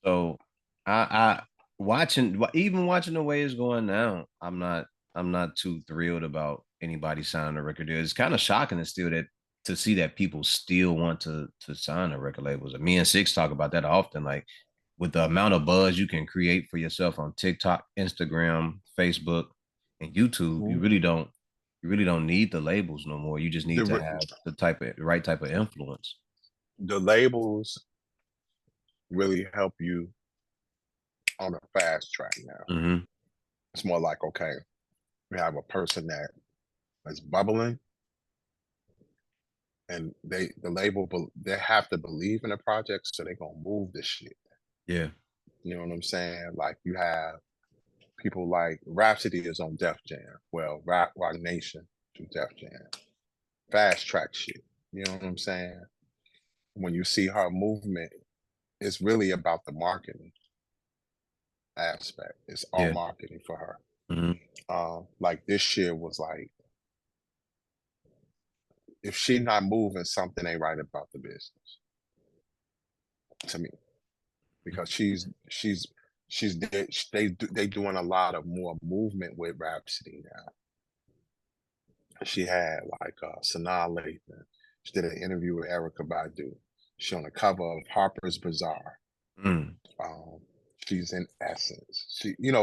So I watching even watching the way it's going now, I'm not too thrilled about anybody signing a record deal. It's kind of shocking to still that to see that people still want to sign a record labels. Me and Six talk about that often. Like with the amount of buzz you can create for yourself on TikTok, Instagram, Facebook, and YouTube, Mhm. you really don't need the labels no more. You just need to The have the right type of influence. the labels really help you on a fast track now. Hmm. It's more like, okay, we have a person that is bubbling and the label they have to believe in the project, so they're gonna move the shit. Yeah. You know what I'm saying? Like you have people like Rhapsody is on Def Jam. Well, Rock Nation to Def Jam. Fast track shit. You know what I'm saying? When you see her movement, it's really about the marketing aspect. It's all Yeah. marketing for her. Hmm. Like this year was like, if she not moving, something ain't right about the business to me, because they doing a lot of more movement with Rhapsody now. She had like Sanaa Lathan. She did an interview with Erica Badu. She on the cover of Harper's Bazaar. Mm. Um, she's in Essence.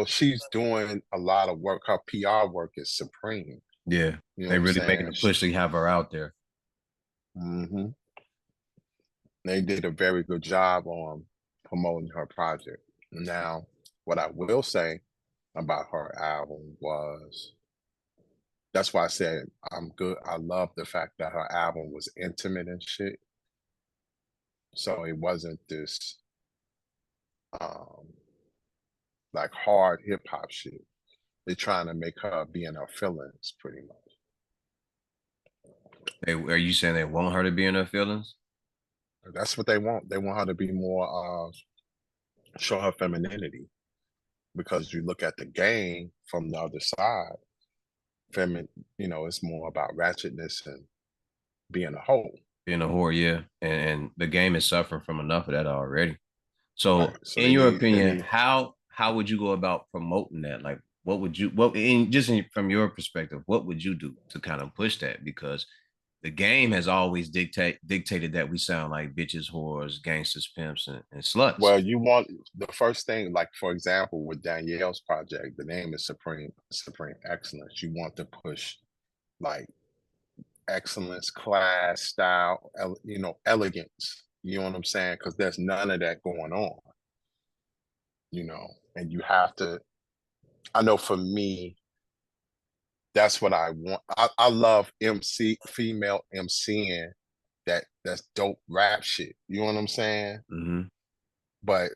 She's doing a lot of work. Her PR work is supreme. Yeah, You know what they I'm really making saying? a push to have her out there. Mhm. They did a very good job on promoting her project. Now, what I will say about her album was that's why I said I'm good. I love the fact that her album was intimate and shit. So it wasn't this um like hard hip hop shit. They're trying to make her be in her feelings pretty much. Are you saying they want her to be in her feelings? That's what they want. They want her to be more show her femininity, because you look at the game from the other side, feminine, it's more about ratchetness and being a hoe. Being a whore, yeah, and the game is suffering from enough of that already. So, Right. So in they your need they opinion, need how would you go about promoting that? Like, what in just from your perspective, what would you do to kind of push that? Because the game has always dictated that we sound like bitches, whores, gangsters, pimps, and sluts. well, you want the first thing, like for example, with Danielle's project, the name is Supreme Excellence. You want to push like excellence, class, style, elegance. You know what I'm saying? Because there's none of that going on, and you have to. I know for me, that's what I want. I love female MCing that's dope rap shit. You know what I'm saying? Hmm. But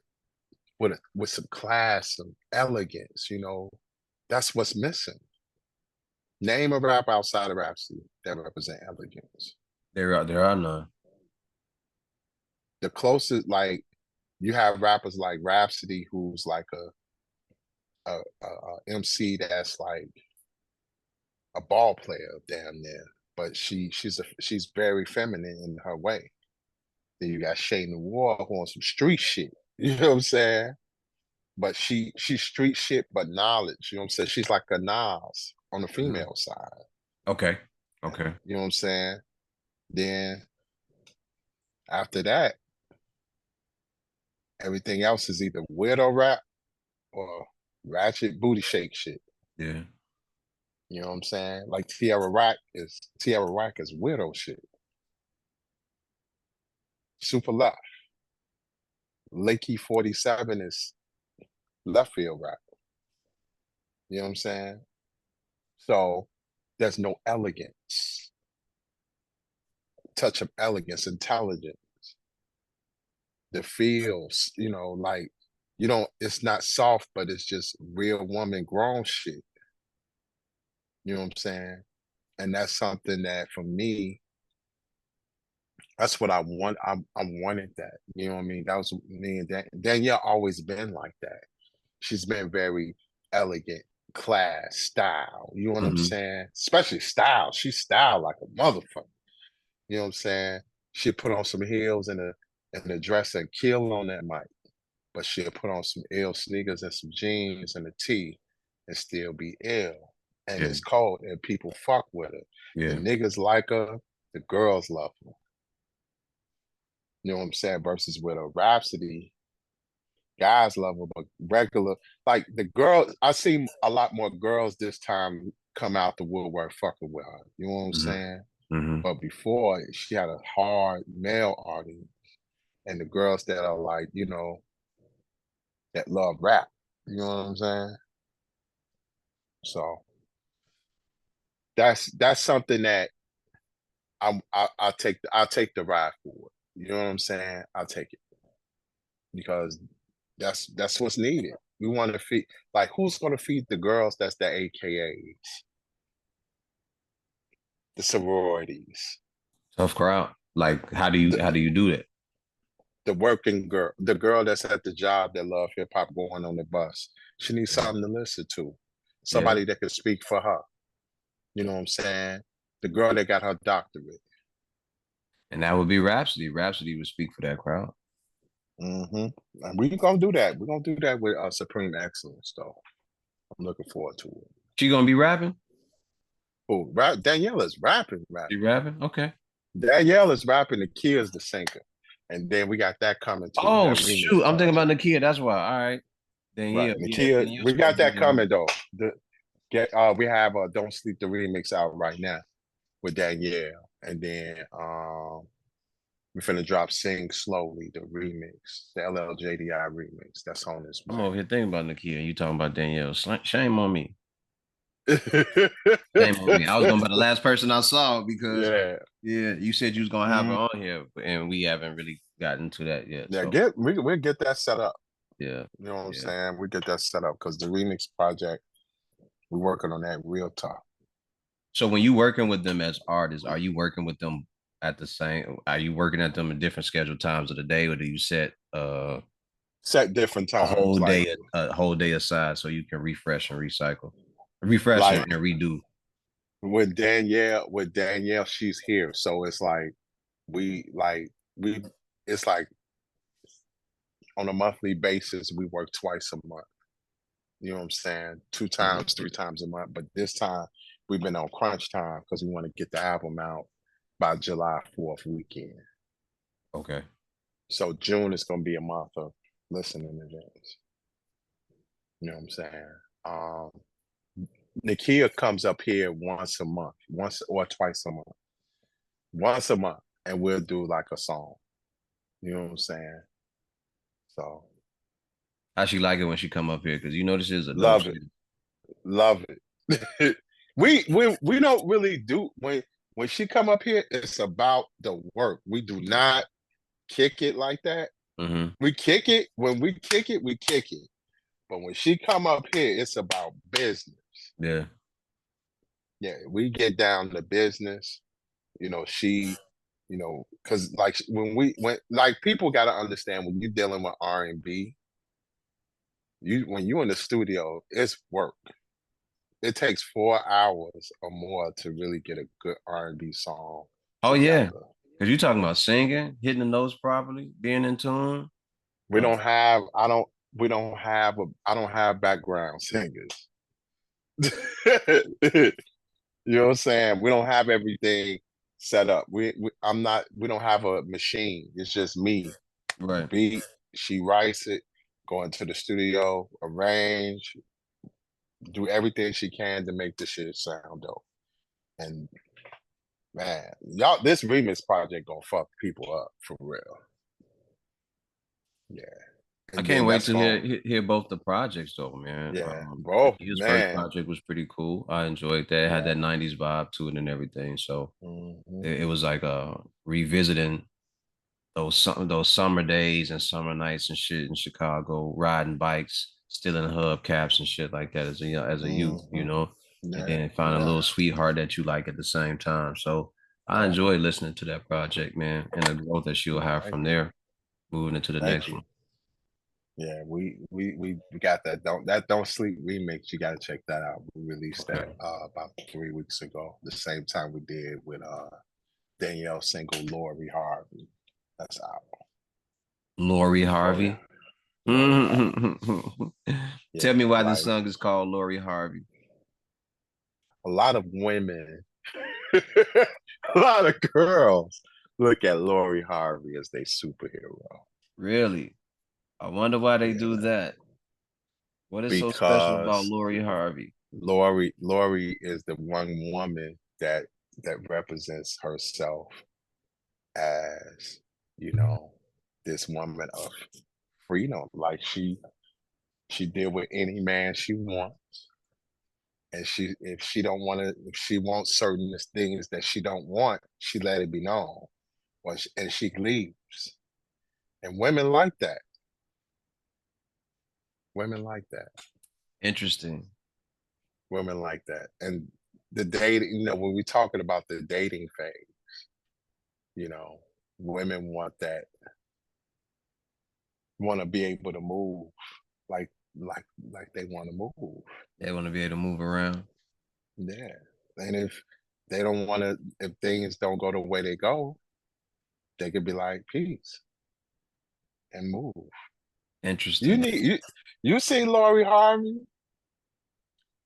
with some class, some elegance, that's what's missing. Name a rap outside of Rhapsody that represent elegance. There are none. The closest, like, you have rappers like Rhapsody, who's like a MC that's like a ball player, damn near. But she's very feminine in her way. Then you got Shay Noir who on some street shit. You know what I'm saying? But she's street shit, but knowledge. You know what I'm saying? She's like a Nas on the Mhm. female side. Okay, okay. You know what I'm saying? Then after that, everything else is either weirdo rap or ratchet booty shake shit. Yeah. You know what I'm saying? Like Tierra Rack is weirdo shit. Super left. Lakey 47 is left field rap. You know what I'm saying? So there's no elegance, touch of elegance, intelligence, the feels, like it's not soft, but it's just real woman grown shit. You know what I'm saying? And that's something that for me, that's what I want. I wanted that. You know what I mean? That was me and Danielle always been like that. She's been very elegant, class, style. You know what I'm Hmm. saying? Especially style. She styled like a motherfucker. You know what I'm saying? She put on some heels and a dress and kill on that mic. but she'll put on some ill sneakers and some jeans and a tee and still be ill. And Yeah. it's cold and people fuck with her. The Yeah. niggas like her, the girls love her. You know what I'm saying? Versus with a Rhapsody, guys love her, but regular, like the girl, I see a lot more girls this time come out the woodwork fucking with her. You know what I'm Hmm. saying? Hmm. But before, she had a hard male audience, and the girls that are like, that love rap. You know what I'm saying? So that's something that I'll take the ride for it. You know what I'm saying? I'll take it because that's what's needed. We want to feed, like, who's going to feed the girls? That's the AKAs, the sororities, Tough crowd. Like, the how do you do that? the working girl, the girl that's at the job that love hip hop going on the bus. She needs Yeah. something to listen to, Yeah. somebody that can speak for her. You know what I'm saying? The girl that got her doctorate. And that would be Rhapsody. Rhapsody would speak for that crowd. Mm-hmm. And we're gonna do that. We're gonna do that with Supreme Excellence, though. I'm looking forward to it. She gonna be rapping? Oh, Danielle is rapping, She rapping. rapping? Okay. Danielle is rapping. The Kia's the singer, and then we got that coming too. Oh That remix shoot. I'm thinking about project, Nakia. That's why. All right. Then right? yeah, yeah, Nakia, then you're we supposed got to be that doing coming it. though. We have "Don't Sleep" the remix out right now with Danielle, and then we're finna drop "Sing Slowly" the remix, the LLJDI remix. That's on its I'm way. over here thinking about Nakia and you talking about Danielle. Shame on me. Shame on me. I was gonna be the last person I saw because Yeah. yeah, you said you was gonna have her Mhm. on here, and we haven't really gotten to that yet. Yeah, So we'll get that set up. yeah, You know what I'm yeah. saying? We get that set up because the remix project, we're working on that real tough. So when you working with them as artists, are you working with them at the same? Are you working at them at different scheduled times of the day, or do you set Set different times. a whole day aside so you can refresh and recycle, refresh Like and redo? with Danielle, she's here. So it's like we it's like on a monthly basis, we work twice a month. You know what I'm saying? Two Mhm. times, three times a month. But this time we've been on crunch time because we want to get the album out by July 4th weekend. Okay. So June is gonna be a month of listening events. You know what I'm saying? Um, Nakia comes up here once a month, once or twice a month, once a month, and we'll do like a song. You know what I'm saying? So How she like it when she come up here? Because you know this is a dope love it, city. love it. we don't really do when she come up here. It's about the work. We do not kick it like that. Hmm. We kick it when we kick it. We kick it. But when she come up here, it's about business. Yeah. Yeah, we get down to business. She, because like when like people got to understand when you're dealing with R&B, when you're in the studio, it's work. It takes 4 hours or more to really get a good R&B song Oh yeah. together. Because you talking about singing, hitting the notes properly, being in tune. We don't have, I don't, we don't have I don't have background singers. You know what I'm saying? We don't have everything set up. We don't have a machine. It's just me. Right. Beat, she writes it, go into the studio, arrange, do everything she can to make the shit sound dope. And man, y'all, this remix project gonna fuck people up for real. Yeah. I And can't then wait that's to gonna, hear both the projects though, man. yeah, bro, His first man. project was pretty cool. I enjoyed that. It had Yeah. that '90s vibe to it and everything. So Hmm. it was like revisiting those summer days and summer nights and shit in Chicago, riding bikes, stealing hubcaps and shit like that as a youth, you Hmm. know, and Yeah. then find a Yeah. little sweetheart that you like at the same time. So I Yeah. enjoy listening to that project, man, and the growth that she'll have Thank from you. there, moving into the Thank next you. one. Yeah, we got that don't sleep remix. You got to check that out. We released Okay. that about 3 weeks ago. The same time we did with Danielle single Lori Harvey. That's out. Lori Oh yeah, Harvey. Yeah, Tell me why this like song is called Lori Harvey. a lot of women, a lot of girls look at Lori Harvey as their superhero. Really? I wonder why they do Yeah, that. What is so special about because Lori Harvey? Lori is the one woman that represents herself as, you know, this woman of freedom. Like she deal with any man she wants. And she if she don't want to if she wants certain things that she don't want, she let it be known. And she leaves. And women like that. Women like that. Interesting. Women like that. And the dating, when we're talking about the dating phase, you know, women want to be able to move like like they want to move. They want to be able to move around. Yeah. And if they don't want to, if things don't go the way they go, they could be like, peace and move. You Interesting. need you see Lori Harvey?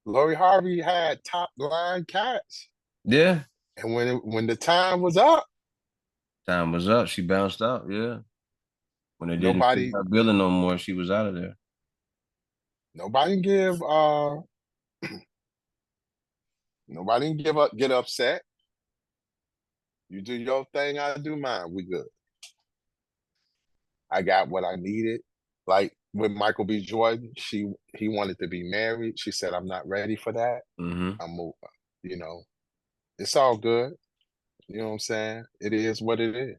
Lori Harvey had top line cats. Yeah. And when the time was up, Time was up. She bounced out. Yeah. When they didn't fit nobody her billing no more, she was out of there. nobody give nobody give up get upset. You do your thing, I do mine. We good. I got what I needed. Like with Michael B. Jordan, he wanted to be married. She said, I'm not ready for that. Hmm. I'm moving. You know, it's all good. You know what I'm saying? It is what it is.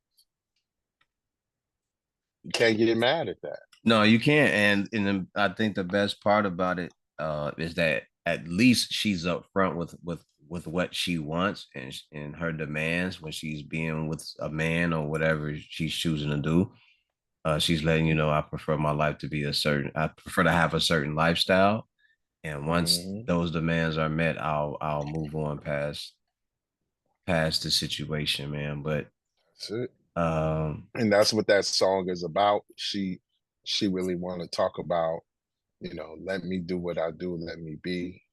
You can't get mad at that. No, you can't. I think the best part about it is that at least she's upfront with what she wants and her demands when she's being with a man or whatever she's choosing to do. She's letting you know I prefer my life to be I prefer to have a certain lifestyle. And once Mhm. those demands are met, I'll move on past the situation, man. But That's it. um, And that's what that song is about. She really want to talk about, let me do what I do, let me be.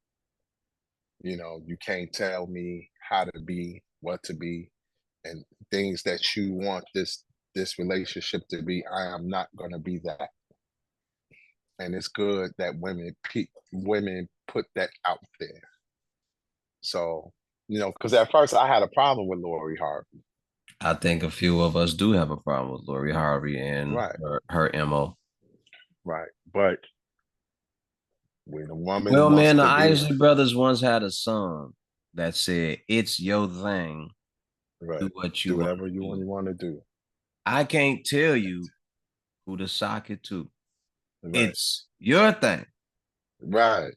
You can't tell me how to be, what to be, and things that you want this relationship to be. I am not gonna be that. And it's good that women put that out there. So, because at first I had a problem with Lori Harvey. I think a few of us do have a problem with Lori Harvey and Right, her MO. right. But when a woman Well, wants man, the to be Isley Brothers once had a song that said, "It's your thing. Do right, what you do want whatever to you do. want to do. I can't tell you who to sock it to. Right, It's your thing. right.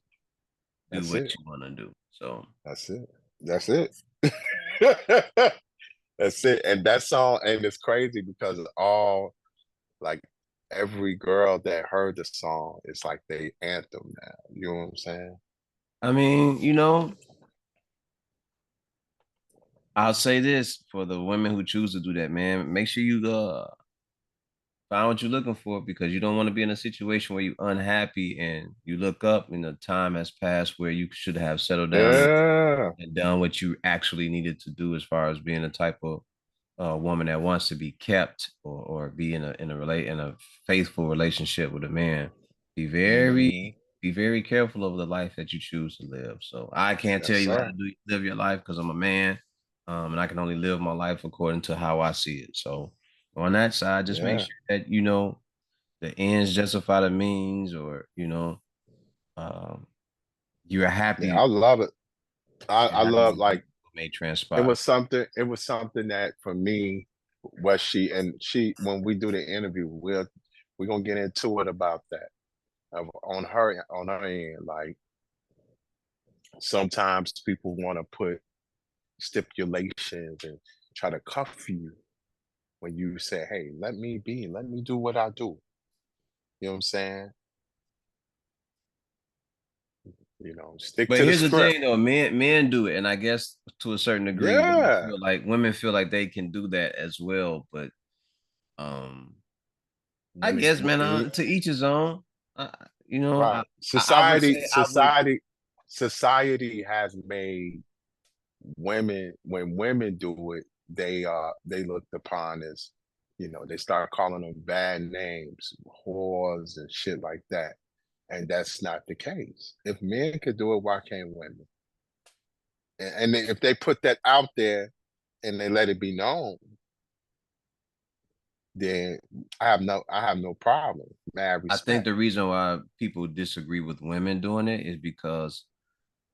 Do That's what it. you want to do." So That's it. That's it. That's it. And that song, and it's crazy because like every girl that heard the song, it's like they anthem now. You know what I'm saying? I mean, I'll say this for the women who choose to do that, man. Make sure you find what you're looking for because you don't want to be in a situation where you're unhappy and you look up and the time has passed where you should have settled down Yeah. and done what you actually needed to do as far as being a type of woman that wants to be kept or be in a faithful relationship with a man. Be very Hmm. be very careful of the life that you choose to live. So I can't tell Yes, you how to sir. live your life because I'm a man, and I can only live my life according to how I see it. So on that side, just make Yeah. sure that the ends justify the means, or um, you're Yeah, happy I love it. I and love, however like, may it transpire. was something that for me was she when we do the interview, we're gonna get into it about that. On her end, like sometimes people want to put stipulations and try to cuff you when you say, hey, let me do what I do. You know what I'm saying? Stick But to the here's the script. thing, though, men do it, and I guess to a certain degree, Yeah. women feel like they can do that as well. But um, I Women, guess, man, to each his own. Uh, you know, right? I would Society, say I would. society has made women, when women do it, they looked upon as, they start calling them bad names, whores and shit like that. And that's not the case. If men could do it, why can't women? And if they put that out there and they let it be known, then I have no problem. Mad I think respect. the reason why people disagree with women doing it is because,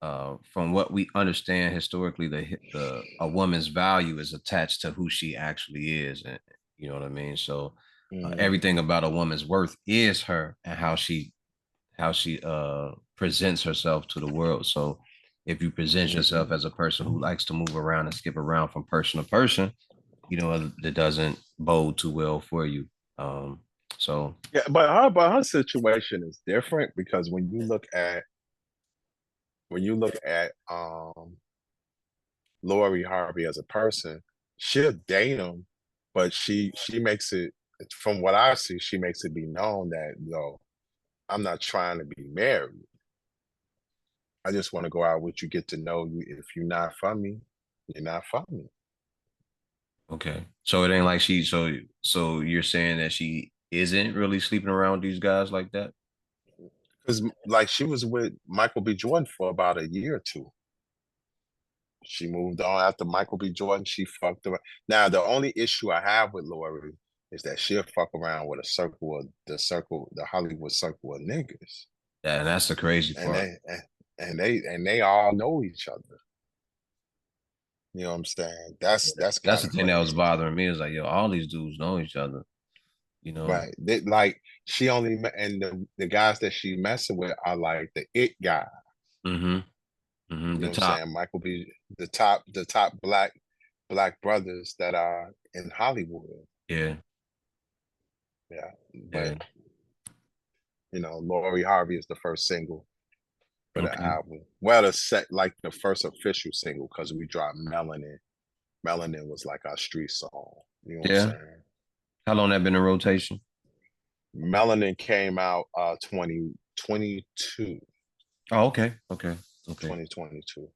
from what we understand historically, the a woman's value is attached to who she actually is, and you know what I mean. So, Mm, everything about a woman's worth is her and how she presents herself to the world. So if you present mhm. yourself as a person who likes to move around and skip around from person to person, you know that doesn't bode too well for you. Um, so Yeah, but her situation is different because when you look at Lori Harvey as a person, she'll date him, but she makes it, from what I see, she makes it be known that, I'm not trying to be married. I just want to go out with you, get to know you. If you're not for me, you're not for me. okay, so it ain't like so you're saying that she isn't really sleeping around with these guys like that? Because like she was with Michael B. Jordan for about a year or two. She moved on after Michael B. Jordan. She fucked around. Now the only issue I have with Lori is that she'll fuck around with the Hollywood circle of niggas, Yeah, and that's the crazy and part. they all know each other. You know what I'm saying? That's That's kind the of thing that was crazy, bothering me. Is like, yo, all these dudes know each other. You know, right? Like she only and the guys that she messing with are like the it guy. mm-hmm, You the know what I'm top. saying? Michael B. The top black brothers that are in Hollywood. Yeah, Yeah, yeah. but Lori Harvey is the first single for the Okay. album. Well, like the first official single because we dropped Melanin. Melanin was like our street song. You know what I'm Yeah. saying? How long that been in rotation? Melanin came out 2022. Oh, okay. Okay. Okay. 2022.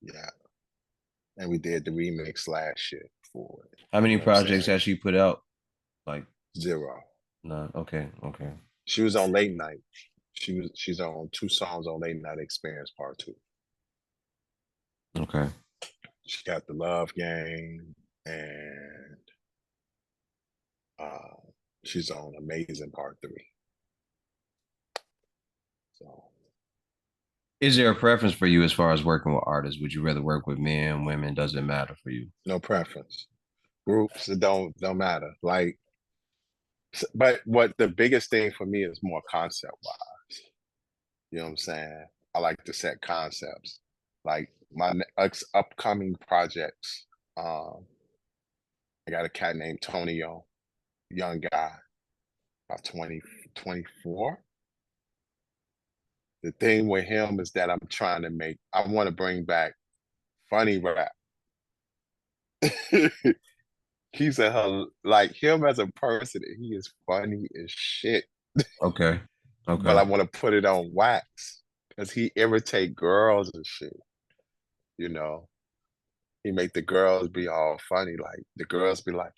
Yeah. And we did the remix last year for it. How You many know what I'm projects saying? has she put out? Like, Zero. none. Okay. Okay. She was on Late Night. She's on 2 songs on Late Night Experience Part 2. Okay. She got the Love Game, and uh she's on Amazing Part 3. So Is there a preference for you as far as working with artists? Would you rather work with men, women? Does it matter for you? no preference. Groups, it don't matter. Like, but what the biggest thing for me is more concept wise. You know what I'm saying? I like to set concepts. Like my upcoming projects. I got a cat named Tonio, young guy, about 2024. The thing with him is that I want to bring back funny rap. He's like him as a person, he is funny as shit. Okay. But Okay. I want to put it on wax because he irritate girls and shit. You know, he make the girls be all funny. Like the girls be like,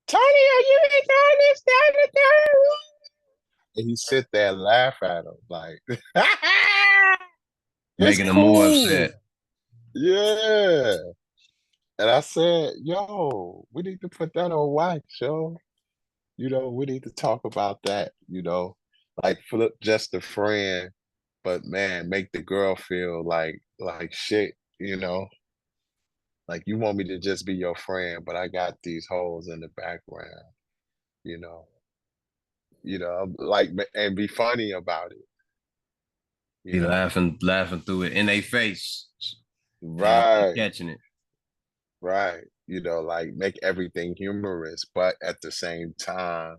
"Tony, are you ain't doing this, that, and the third?" And he sit there and laugh at him like, "It's Making them more cool." upset. Yeah. And I said, "Yo, we need to put that on wax, yo. We need to talk about that, like flip just a friend, but man, make the girl feel like shit, like you want me to just be your friend, but I got these holes in the background, you know, like and be funny about it, you Be know. laughing through it in their face, and they Right, catching it. right. Like make everything humorous, but at the same time,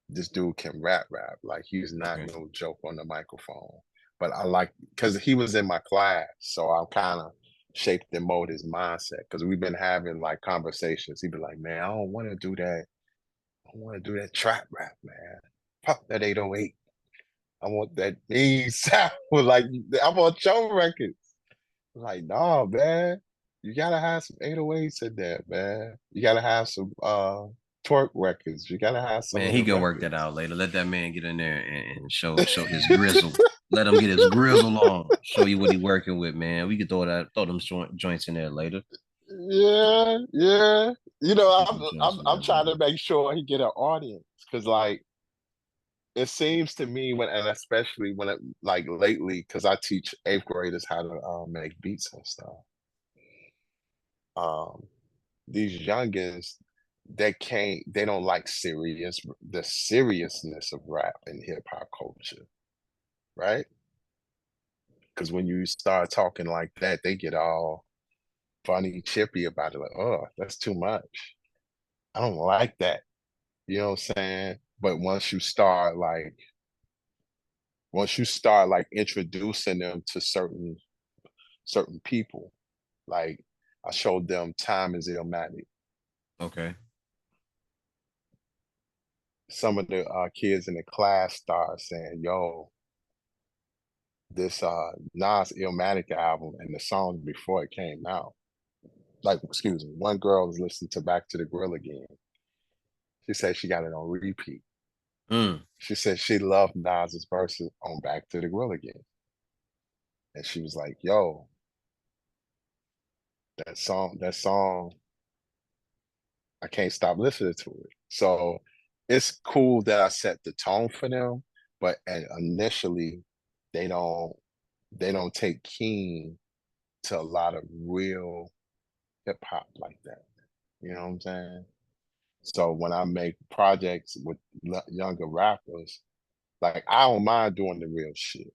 this dude can rap. Like he's not Okay. no joke on the microphone. But I like because he was in my class, so I kind of shaped and mold his mindset because we've been having like conversations. He'd be like, "Man, I don't want to do that. I don't want to do that trap rap, man." Pop that 808. I want that mean sound. Like I'm on show records. Like, nah, man. You gotta have some 808s in there, man. You gotta have some twerk records. You gotta have some Man, of he the can work that records. out later. Let that man get in there and show his grizzle. Let him get his grizzle on. Show you what he working with, man. We could throw them joints in there later. Yeah, yeah. You know, Throw them joints in I'm there trying later. to make sure he get an audience because, like, it seems to me when, and especially when it like lately, because I teach eighth graders how to make beats and stuff. Um, these youngins, they don't like the seriousness of rap and hip hop culture, right? Because when you start talking like that, they get all funny, chippy about it. Like, oh, that's too much. I don't like that. You know what I'm saying? But once you start like introducing them to certain people, like I showed them time is illmatic. Okay. Some of the kids in the class start saying, yo, this Nas Illmatic album and the songs before it came out. Like, excuse me, one girl was listening to Back to the Grill again. She said she got it on repeat. Mm. She said she loved Nas's verses on Back to the Grill again. And she was like, yo, that song, I can't stop listening to it. So it's cool that I set the tone for them, but and initially they don't they don't take keen to a lot of real hip hop like that. You know what I'm saying? So when I make projects with younger rappers, like I don't mind doing the real shit,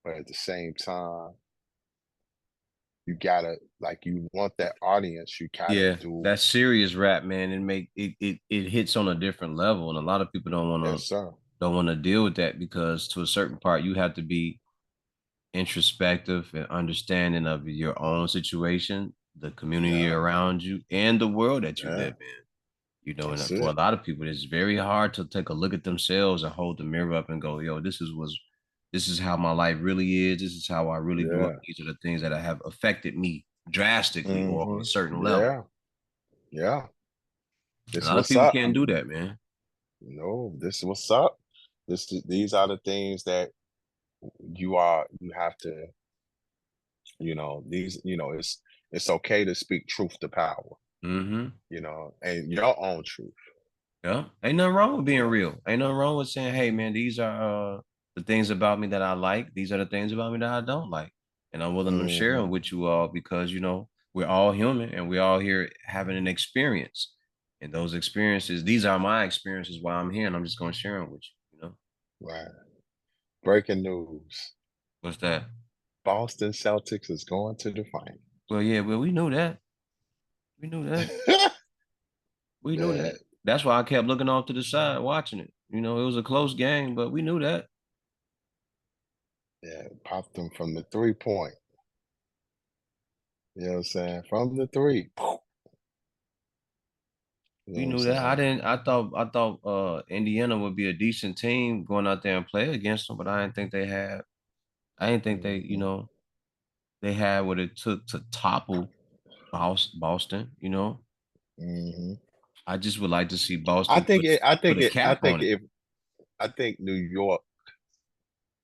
but at the same time, you gotta like you want that audience, you gotta Yeah, do that serious rap, man, it hits on a different level, and a lot of people yes, sir. don't want to deal with that because to a certain part you have to be introspective and understanding of your own situation, the community Yeah, around you, and the world that you yeah. live in. You know, That's and for a it. lot of people, it's very hard to take a look at themselves and hold the mirror up and go, "Yo, this is how my life really is. This is how I really grew up. Yeah. These are the things that have affected me drastically or on a Mhm. certain level." Yeah. Yeah. A This lot of what's people up. can't do that, man. No, this is what's up. These are the things that you have to, it's okay to speak truth to power, Mm-hmm. and your own truth, Yeah. Ain't nothing wrong with you being know. real. Ain't nothing wrong with saying, hey man, these are the things about me that I like. These are the things about me that I don't like. And I'm willing to share them Mhm. with you all because we're all human and we're all here having an experience. And those experiences, these are my experiences while I'm here, and I'm just gonna share them with you. Right. Breaking news. What's that? Boston Celtics is going to the final. Well, yeah, well, we knew that. We knew that. We knew Yeah, that. That's why I kept looking off to the side watching it. It was a close game, but we knew that. yeah, popped them from the 3 point. You know what I'm saying? From the three. You know We what I'm knew that. saying? I thought Indiana would be a decent team going out there and play against them, but I didn't think Mhm. they had what it took to topple Boston. Mhm. I just would like to see I Boston think it. I put think a it. I cap think on it. if I think New York,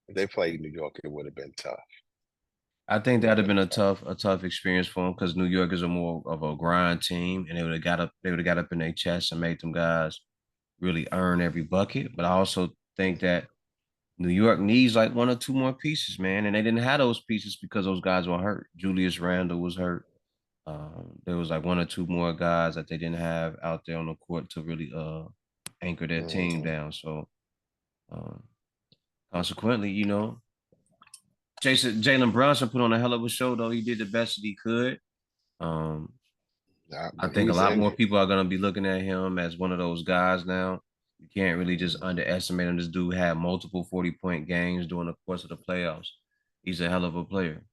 if they played New York, it would have been tough. I It think would have that'd have been been tough. a tough experience for them because New York is a more of a grind team, and they would have got up in their chest and made them guys really earn every bucket. But I also think that New York needs like one or two more pieces, man, and they didn't have those pieces because those guys were hurt. Julius Randle was hurt. There was like one or two more guys that they didn't have out there on the court to really anchor their team Mhm. down. So um, consequently, Jalen Brunson put on a hell of a show though. He did the best that he could. Um, Nah, I but think a he's lot in more it. people are gonna be looking at him as one of those guys now. You can't really just Mhm. underestimate him. This dude had multiple 40-point games during the course of the playoffs. He's a hell of a player.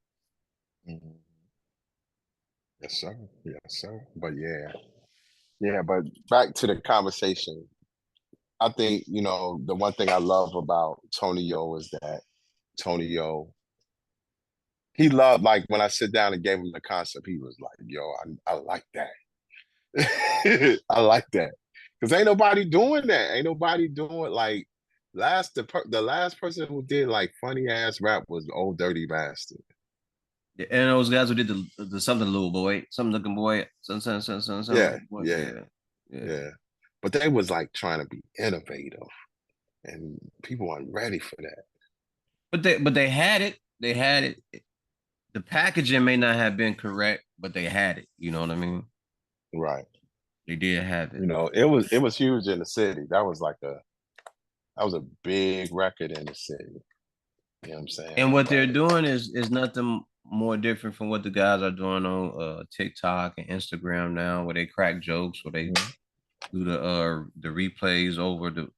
Mhm. Yes, sir. Yes, sir. But yeah, yeah. But back to the conversation. I think, you know, the one thing I love about Tonyo is that Tonyo, he loved, like when I sit down and gave him the concept, he was like, yo, I like that. I like that. Because ain't nobody doing that. Ain't nobody doing like the last person who did like funny ass rap was Old Dirty Bastard. Yeah, and those guys who did the something little boy, something looking boy, something Yeah, looking boy. yeah, Yeah, yeah. yeah. But they was like trying to be innovative and people weren't ready for that. But they had it. They had it. The packaging may not have been correct, but they had it. You know what I mean? Right. They did have it. You know, it was huge in the city. That was a big record in the city. You know what I'm And saying? what they're But doing is nothing more different from what the guys are doing on TikTok and Instagram now, where they crack jokes, where they mhm, do the replays over the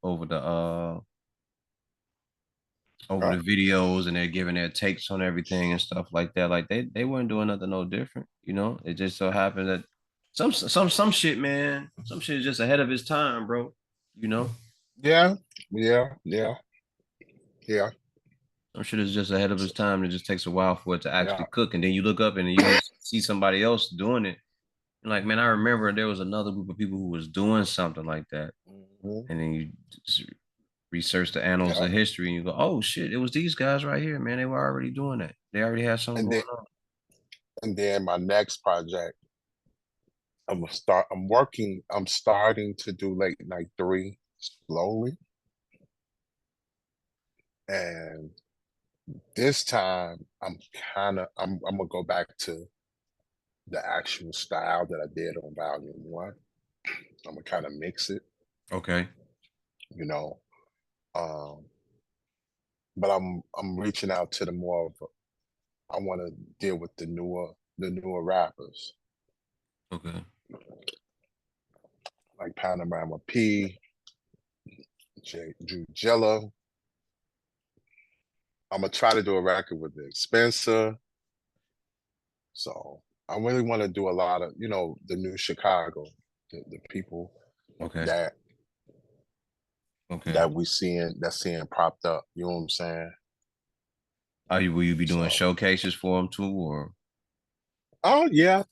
right. videos, and they're giving their takes on everything and stuff like that. Like they weren't doing nothing no different, you know. It just so happened that some shit, man, some shit is just ahead of its time, bro. You know, Yeah, yeah, yeah, yeah, some shit is just ahead of its time. It just takes a while for it to yeah. actually cook, and then you look up and you see somebody else doing it. And like, man, I remember there was another group of people who was doing something like that, Mhm, and then you just research the annals yeah. of history, and you go, "Oh shit, it was these guys right here, man. They were already doing that. They already had something And going then on." my next project, I'm starting to do late night three slowly. And this time I'm gonna go back to the actual style that I did on volume one. I'm gonna kind of mix it, Okay. you know. Um, but I'm reaching out to the more of I want to deal with the newer rappers Okay. like Panorama P, Jujilla. I'm gonna try to do a record with the Spencer. So I really want to do a lot of, you know, the new Chicago, the people Okay. that Okay. that's seeing propped up. You know what I'm saying? Will you be doing So, showcases for them too, or oh yeah,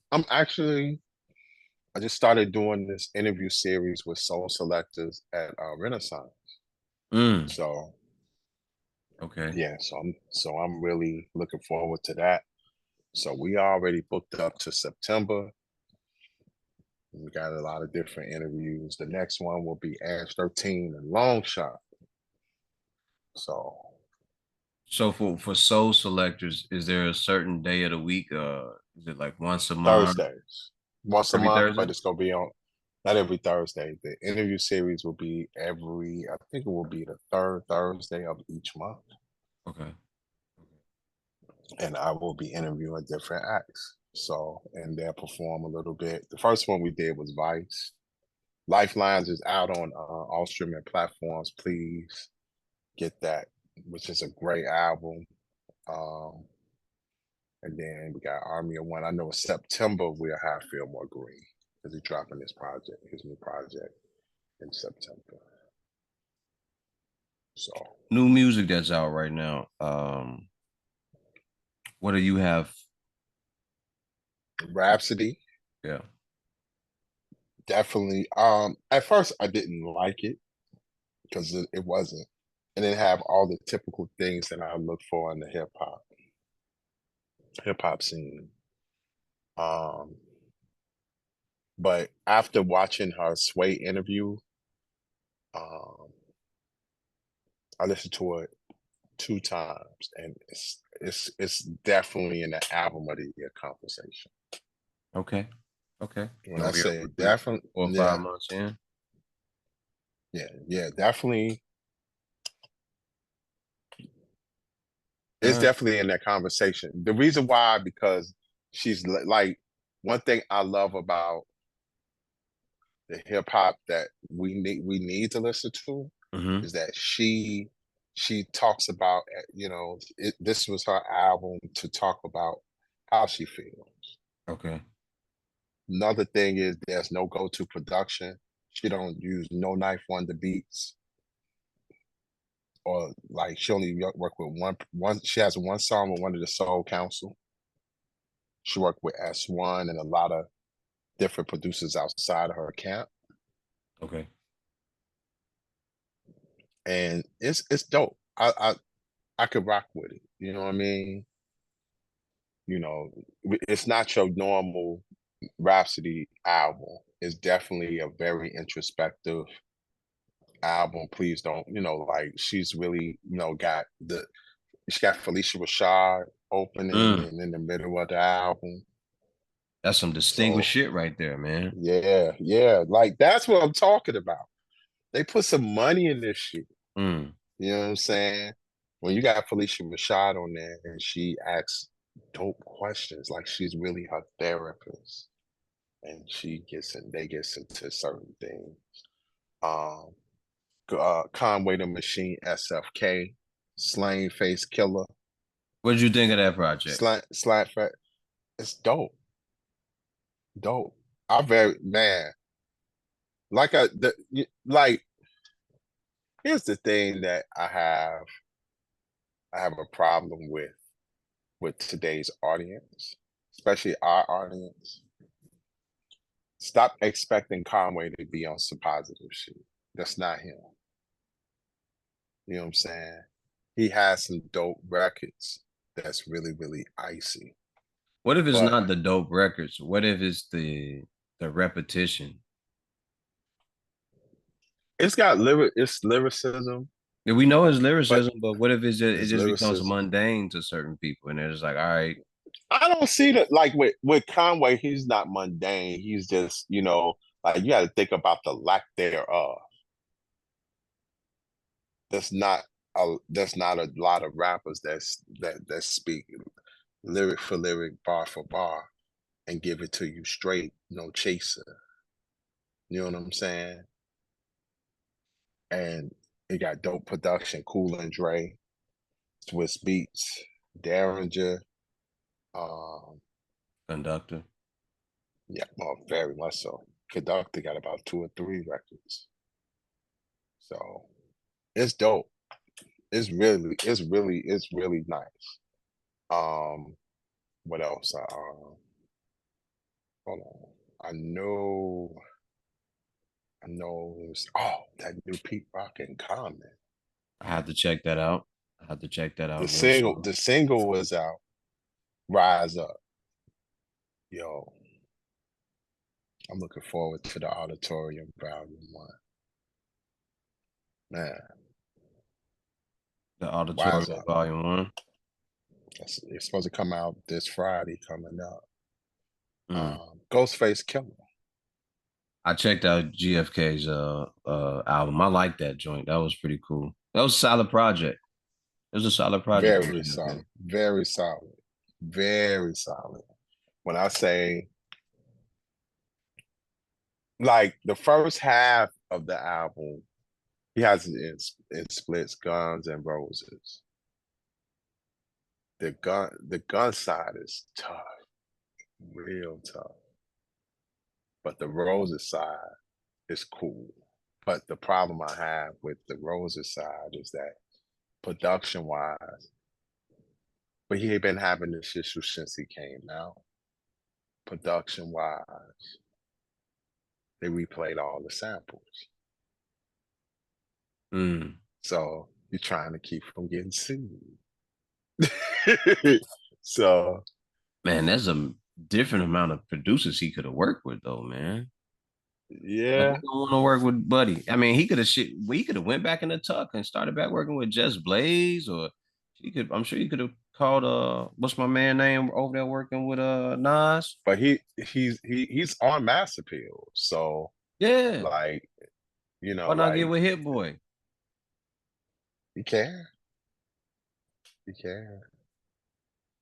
I just started doing this interview series with soul selectors at Renaissance. mm, So okay. yeah, so I'm really looking forward to that. So we already booked up to September. We got a lot of different interviews. The next one will be Ash 13 and Long Shot. So So for soul selectors, is there a certain day of the week? Is it like once a month, Thursdays, once a every month, Thursday? but it's gonna be on not every Thursday. The interview series will be I think it will be the third Thursday of each month. Okay. And I will be interviewing different acts. So, and they'll perform a little bit. The first one we did was Vice. Lifelines is out on all streaming platforms. Please get that, which is a great album. Um, and then we got Army of One. I know in September we'll have Fillmore Green because he's dropping his new project in September. So, New music that's out right now. What do you have? Rhapsody, Yeah. definitely. At first I didn't like it because it wasn't. And then have all the typical things that I look for in the hip hop scene. Um, but after watching her Sway interview, um, I listened to it two times, and it's definitely in the album of the year conversation. Okay. Okay. When And I we're say we're definitely, 4 or 5 months in. yeah, definitely, All it's right. definitely in that conversation. The reason why, because she's like one thing I love about the hip hop that we need to listen to Mm-hmm. is that she talks about this was her album to talk about how she feels. Okay. Another thing is there's no go-to production. She don't use no knife wonder beats. or like she only worked with one. She has one song with one of the Soul Council. She worked with S1 and a lot of different producers outside of her camp, Okay. and it's dope. I could rock with it. You know what I mean? You know, it's not your normal Rhapsody album. It's definitely a very introspective album. Please don't, like she's really, she got Felicia Rashad opening Mm, and in the middle of the album. that's some distinguished So shit right there, man. yeah, yeah, like that's what I'm talking about. They put some money in this shit. Mm. You know what I'm saying? When you got Felicia Rashad on there and she asks dope questions, like she's really her therapist, and they gets into certain things. Um, Conway the Machine, SFK, Slain Face Killer, What did you think of that project? Slant Fat. It's dope, dope. I very man, like like. Here's the thing that I have a problem with today's audience, especially our audience. Stop expecting Conway to be on some positive shit. That's not him. You know what I'm saying? He has some dope records that's really, really icy. What if it's But not the dope records? What if it's the repetition? it's lyricism, Yeah, we know his but lyricism, but what if it it's just becomes lyricism. mundane to certain people, and they're just like, all right, I don't see that like with Conway, he's not mundane. He's just, like you gotta think about the lack thereof. There's not a lot of rappers that speak lyric for lyric, bar for bar, and give it to you straight, no chaser. You know what I'm saying? And it got dope production, Cool and Dre, Swiss Beats, Derringer. Um, conductor. yeah, well, very much so. Conductor got about two or three records. So it's dope. It's really nice. Um, what else? Hold on. I know oh, that new Pete Rock and Common. I have to check that out. I have to check that The out real single, soon. the single was out, Rise Up. Yo, I'm looking forward to the auditorium volume one. Man, The Rise Auditorium Up. Volume One. It's supposed to come out this Friday coming up. Mm. Ghostface Killer. I checked out GFK's album. I like that joint. That was pretty cool. That was a solid project. It was a solid project from Very GFK. solid. Very solid. Very solid. When I say like the first half of the album, he has it in splits, Guns and Roses. The gun side is tough, real tough. But the Roses side is cool. But the problem I have with the Roses side is that production wise, but he ain't been having this issue since he came out. Production wise, they replayed all the samples. Mm. So you're trying to keep from getting sued. So Man, there's a different amount of producers he could have worked with, though, man. But he yeah, don't want to work with Buddy. I mean, he could have shit. We could have went back in the tuck and started back working with Just Blaze, or he could. I'm sure he could have called what's my man name over there working with Nas. but he's on Mass Appeal. So Yeah, like, why not get like with Hit Boy? you can, you can.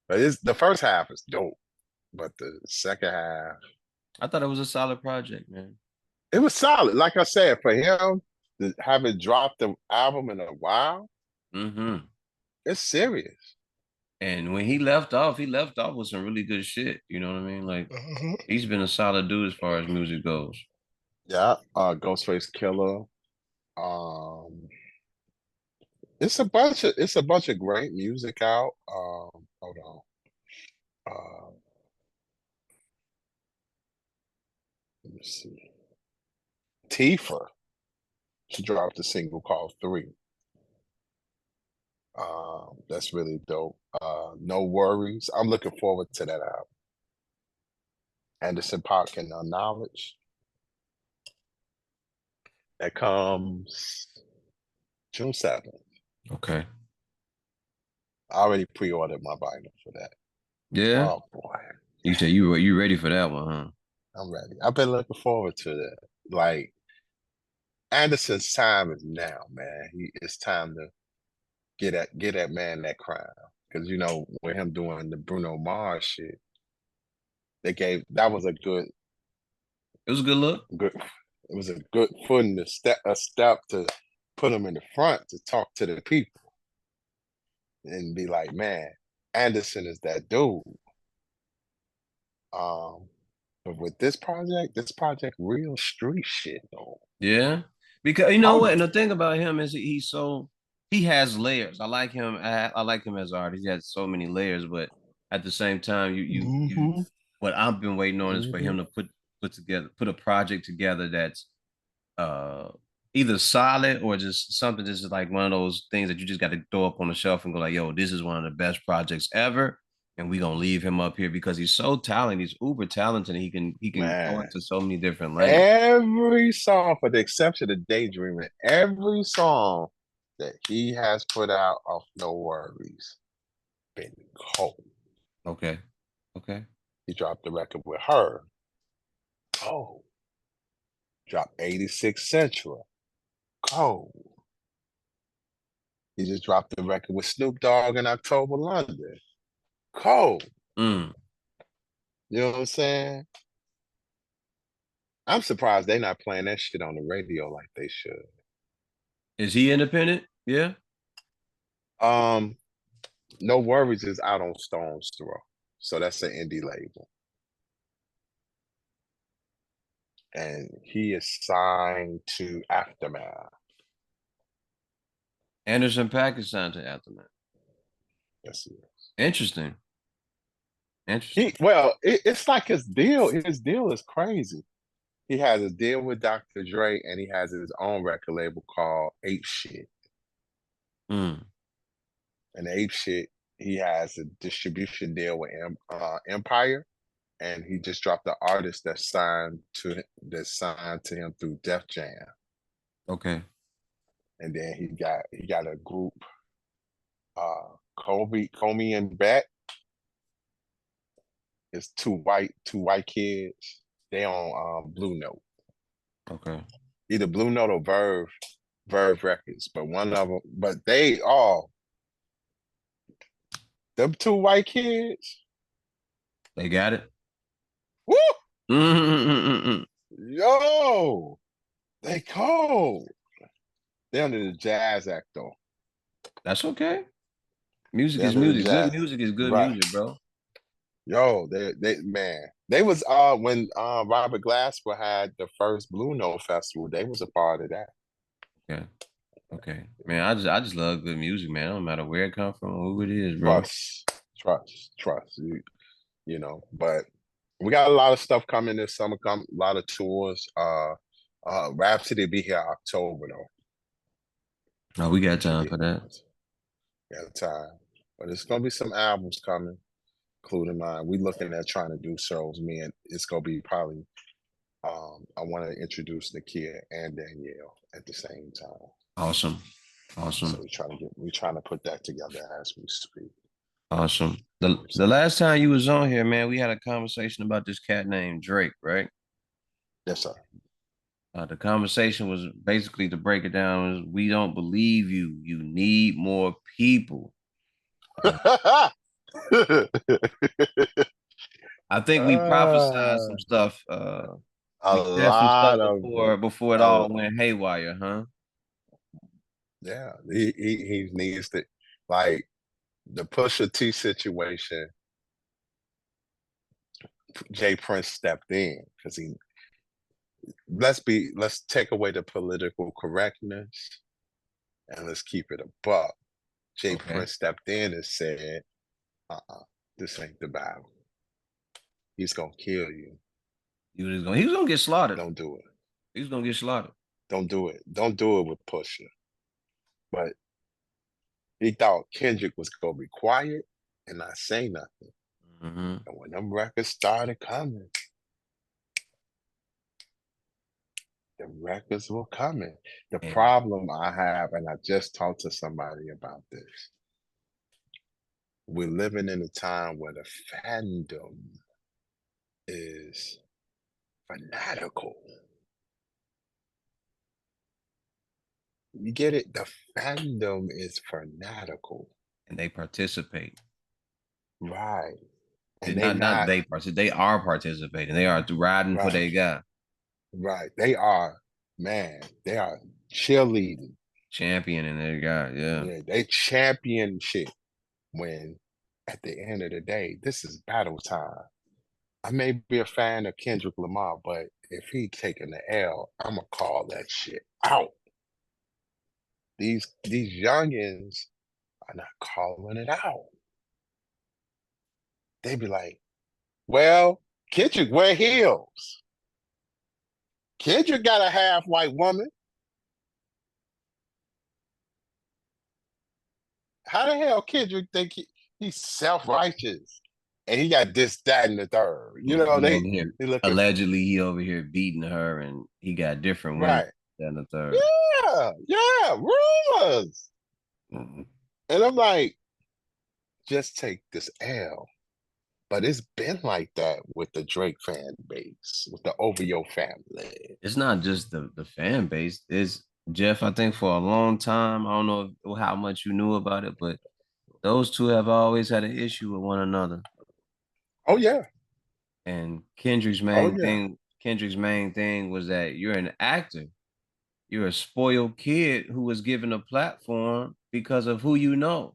But it's the first half is dope, but the second half, I thought it was a solid project, man. it was solid. Like I said, for him to haven't dropped the album in a while, Mm-hmm. it's serious. And when he left off with some really good shit. You know what I mean? Like Mhm. he's been a solid dude as far as music goes. Yeah, Ghostface Killer. Um, it's a bunch of great music out. Hold on. Uh, let me see. Tifa, she dropped a single called Three. That's really dope. No Worries. I'm looking forward to that album. Anderson Park and Knowledge. That comes June 7th. Okay. I already pre-ordered my vinyl for that. Yeah. Oh boy, You said you ready for that one, huh? I'm ready. I've been looking forward to that. Like Anderson's time is now, man. It's time to get that man that crown. Because with him doing the Bruno Mars shit, that was a It was a good look. good it was a good footing to step to put him in the front to talk to the people and be like, man, Anderson is that dude. Um, but with this project real street shit though. Yeah. Because you know I'm what? And the thing about him is he has layers. I like him. I like him as an artist. He has so many layers, but at the same time, you hmm what I've been waiting on is for hmm him to put a project together that's uh either solid or just something that's just like one of those things that you just got to throw up on the shelf and go like, yo, this is one of the best projects ever. And we gonna leave him up here because he's so talented, he's uber talented, and he can go Man, into so many different lanes. every song, for the exception of Daydreaming, every song that he has put out off No Worries been cold. Okay. Okay. He dropped the record with her. Cold. Dropped 86 Central. Cold. He just dropped the record with Snoop Dogg in October London. Cold. Mm. You know what I'm saying? I'm surprised they're not playing that shit on the radio like they should. Is he independent? Yeah. Um, No Worries is out on Stone's Throw. So that's an indie label. And he is signed to Aftermath. Anderson .Paak is signed to Aftermath. Yes, he is. Interesting. Interesting. It's like his deal. His deal is crazy. He has a deal with Dr. Dre, and he has his own record label called Ape Shit. Mm. And Ape Shit, he has a distribution deal with Empire, and he just dropped the artist that signed to him through Def Jam. Okay. And then he got a group, Comey and Beck. It's two white kids. They on Blue Note, Okay. either Blue Note or Verve Records. But one of them, but they all them two white kids. They got it. Woo! Mm-mm-mm-mm-mm. Yo, they cold. They under the Jazz Act though. That's okay. Music They is under the music. Good Jazz. music is good Right. music, bro. Yo, they man. They was when Robert Glasper had the first Blue Note Festival, they was a part of that. Okay. Okay. Man, I just love good music, man. It don't matter where it comes from or who it is, bro. Trust. But we got a lot of stuff coming this summer, a lot of tours. Rhapsody be here October though. Oh, we got Should time be for that. got time. But it's gonna be some albums coming, including mine. We looking at trying to do shows. Me and it's gonna be probably I want to introduce Nakia and Danielle at the same time. Awesome. So Awesome. we trying to put that together as we speak. Awesome. You know The what I'm the saying? last time you was on here, man, we had a conversation about this cat named Drake, right? Yes, sir. The conversation was basically to break it down is we don't believe you. You need more people. Uh, I think we prophesied some uh, stuff. a We said some stuff lot of before it a, all went haywire, huh? yeah, he needs to, like, the Pusha T situation. Jay Prince stepped in because let's take away the political correctness and let's keep it a buck. Jay Okay. Prince stepped in and said, this ain't the battle. He's gonna kill you. He was gonna get slaughtered. Don't do it. He was gonna get slaughtered. Don't do it. Don't do it with Pusha. But he thought Kendrick was gonna be quiet and not say nothing. Mm-hmm. And when them records started coming, the records were coming. The And problem I have, and I just talked to somebody about this, we're living in a time where the fandom is fanatical. You get it? The fandom is fanatical. they participate. Right. They And they not not they participate. They are participating. They are riding for right, their guy. right. They are, man, they are cheerleading. Championing their guy. Yeah. Yeah, they champion shit when at the end of the day, this is battle time. I may be a fan of Kendrick Lamar, but if he taking the L, I'ma call that shit out. These youngins are not calling it out. They be like, well, Kendrick wear heels. Kendrick got a half white woman. How the hell Kendrick think he's self-righteous and he got this, that, and the third? You Yeah, know, he over here. they look at Allegedly, he over here beating her, and he got different women right. than the third. Yeah, yeah, rumors. Mhm. And I'm like, just take this L. But it's been like that with the Drake fan base, with the OVO family. It's not just the fan base. It's Jeff. I think for a long time, I don't know how much you knew about it, but those two have always had an issue with one another. Oh yeah. And Oh yeah. Kendrick's main thing was that you're an actor. You're a spoiled kid who was given a platform because of who you know.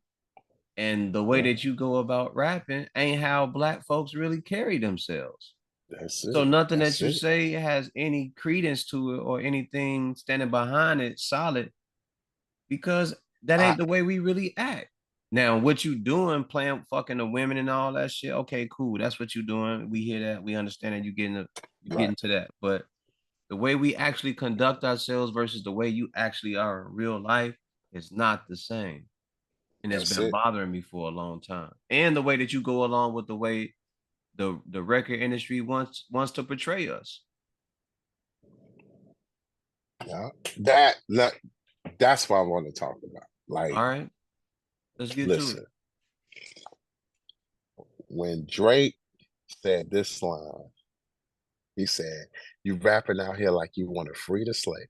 And the way Yeah. that you go about rapping ain't how black folks really carry themselves. That's So it. nothing That's that you it. say has any credence to it or anything standing behind it solid because that I ain't the way we really act. Now, what you doing, playing fucking the women and all that shit, okay, cool. That's what you doing. We hear that. We understand that you right. getting to that. But the way we actually conduct ourselves versus the way you actually are in real life is not the same. And it's That's been it. bothering me for a long time. And the way that you go along with the way the record industry wants to portray us. Yeah. That's what I want to talk about. All Like, right, let's get to it. listen, when Drake said this line, he said, "You rapping out here like you want to free the slave."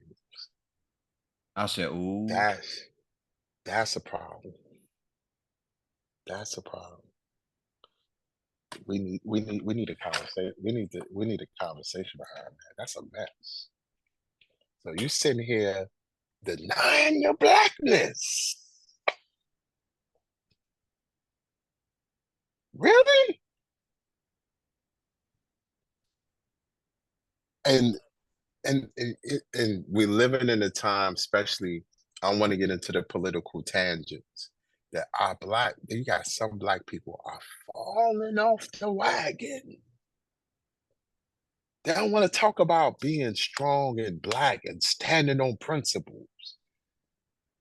I said, ooh, That's that's a problem. That's a problem. We need a conversation. We need a conversation behind that. That's a mess. So you sitting here denying your blackness. Really? And and we're living in a time, especially I don't want to get into the political tangents, that our black you got some black people are falling off the wagon. They don't want to talk about being strong and black and standing on principles.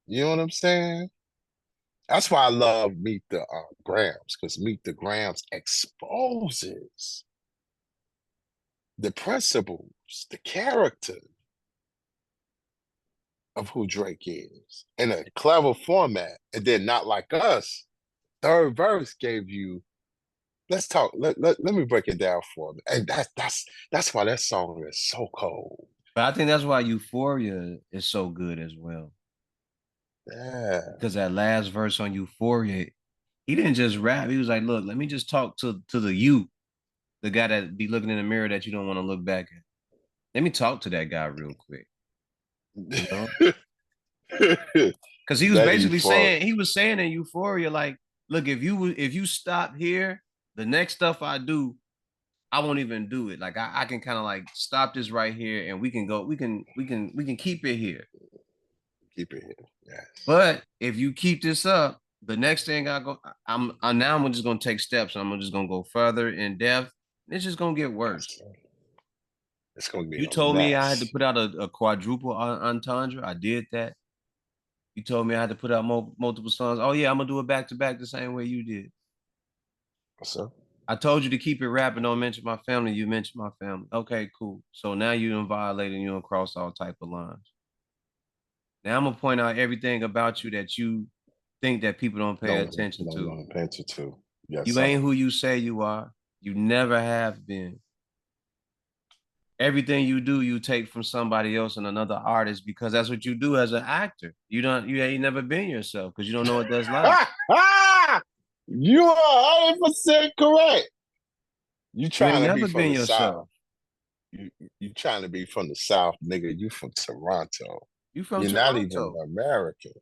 You know what I'm saying? That's why I love Meet the Grams, because Meet the Grams exposes the principles, the character of who Drake is in a clever format. And then not like us. Third verse gave you, let's talk, let me break it down for me. And that's why that song is so cold. but I think that's why Euphoria is so good as well. Yeah. Because that last verse on Euphoria, he didn't just rap. He was like, "Look, let me just talk to the you, the guy that be looking in the mirror that you don't want to look back at. Let me talk to that guy real quick, you know." Because he was That basically euphoria. saying he was saying in Euphoria, like, "Look, if you stop here, the next stuff I do, I won't even do it. Like I can kind of like stop this right here, and we can go. We can keep it here." Keep it here. Yes. But if you keep this up, the next thing I'm now I'm just gonna take steps. I'm just gonna go further in depth. It's just gonna get worse. Yes. It's gonna be You a told me I had to mess. put out a quadruple entendre. I did that. You told me I had to put out multiple songs. Oh yeah, I'm gonna do it back to back the same way you did. So I told you to keep it rapping. Don't mention my family. You mentioned my family. Okay, cool. So now you done violated. You done crossed all type of lines. Now I'm gonna point out everything about you that you think that people don't pay attention to. don't pay attention to. Yes, You sir. ain't who you say you are. You never have been. Everything you do, you take from somebody else and another artist because that's what you do as an actor. You ain't never been yourself because you don't know what that's like. You are 100% correct. You You ain't trying to be never from been the South. yourself. You you trying to be from the South, nigga. You from Toronto. You from You're not even Toronto. American.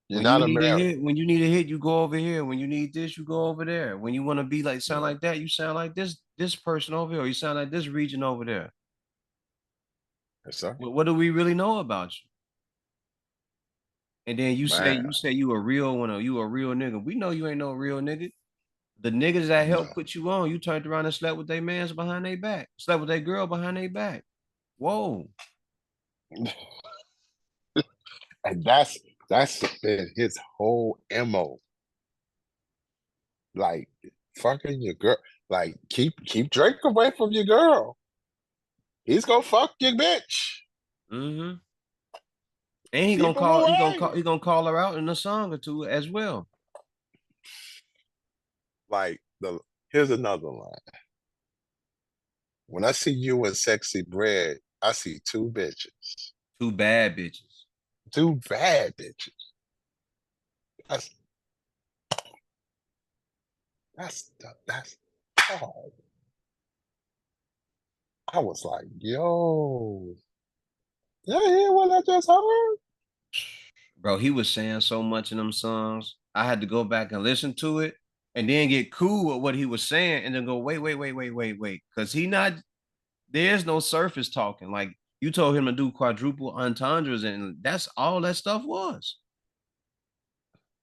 You're When you not need a hit, American. when you need a hit, you go over here. When you need this, you go over there. When you want to be like sound Yeah. like that, you sound like this person over here. Or you sound like this region over there. Yes, sir. What do we really know about you? And then Man. you say you a real one or you a real nigga. We know you ain't no real nigga. The niggas that No. helped put you on, you turned around and slept with their mans behind their back. Slept with their girl behind their back. Whoa. And that's been his whole MO. Like fucking your girl. Like keep Drake away from your girl. He's gonna fuck your bitch. Mm-hmm. And Keep him away. he gonna call her out in a song or two as well. Like the here's another line. When I see you and Sexy Bread, I see two bitches. Two bad bitches. Two bad bitches. That's that's hard. I was like, yo, you hear what I just heard? Bro, he was saying so much in them songs. I had to go back and listen to it and then get cool with what he was saying and then go, wait. Cause there's no surface talking. Like you told him to do quadruple entendres, and that's all that stuff was.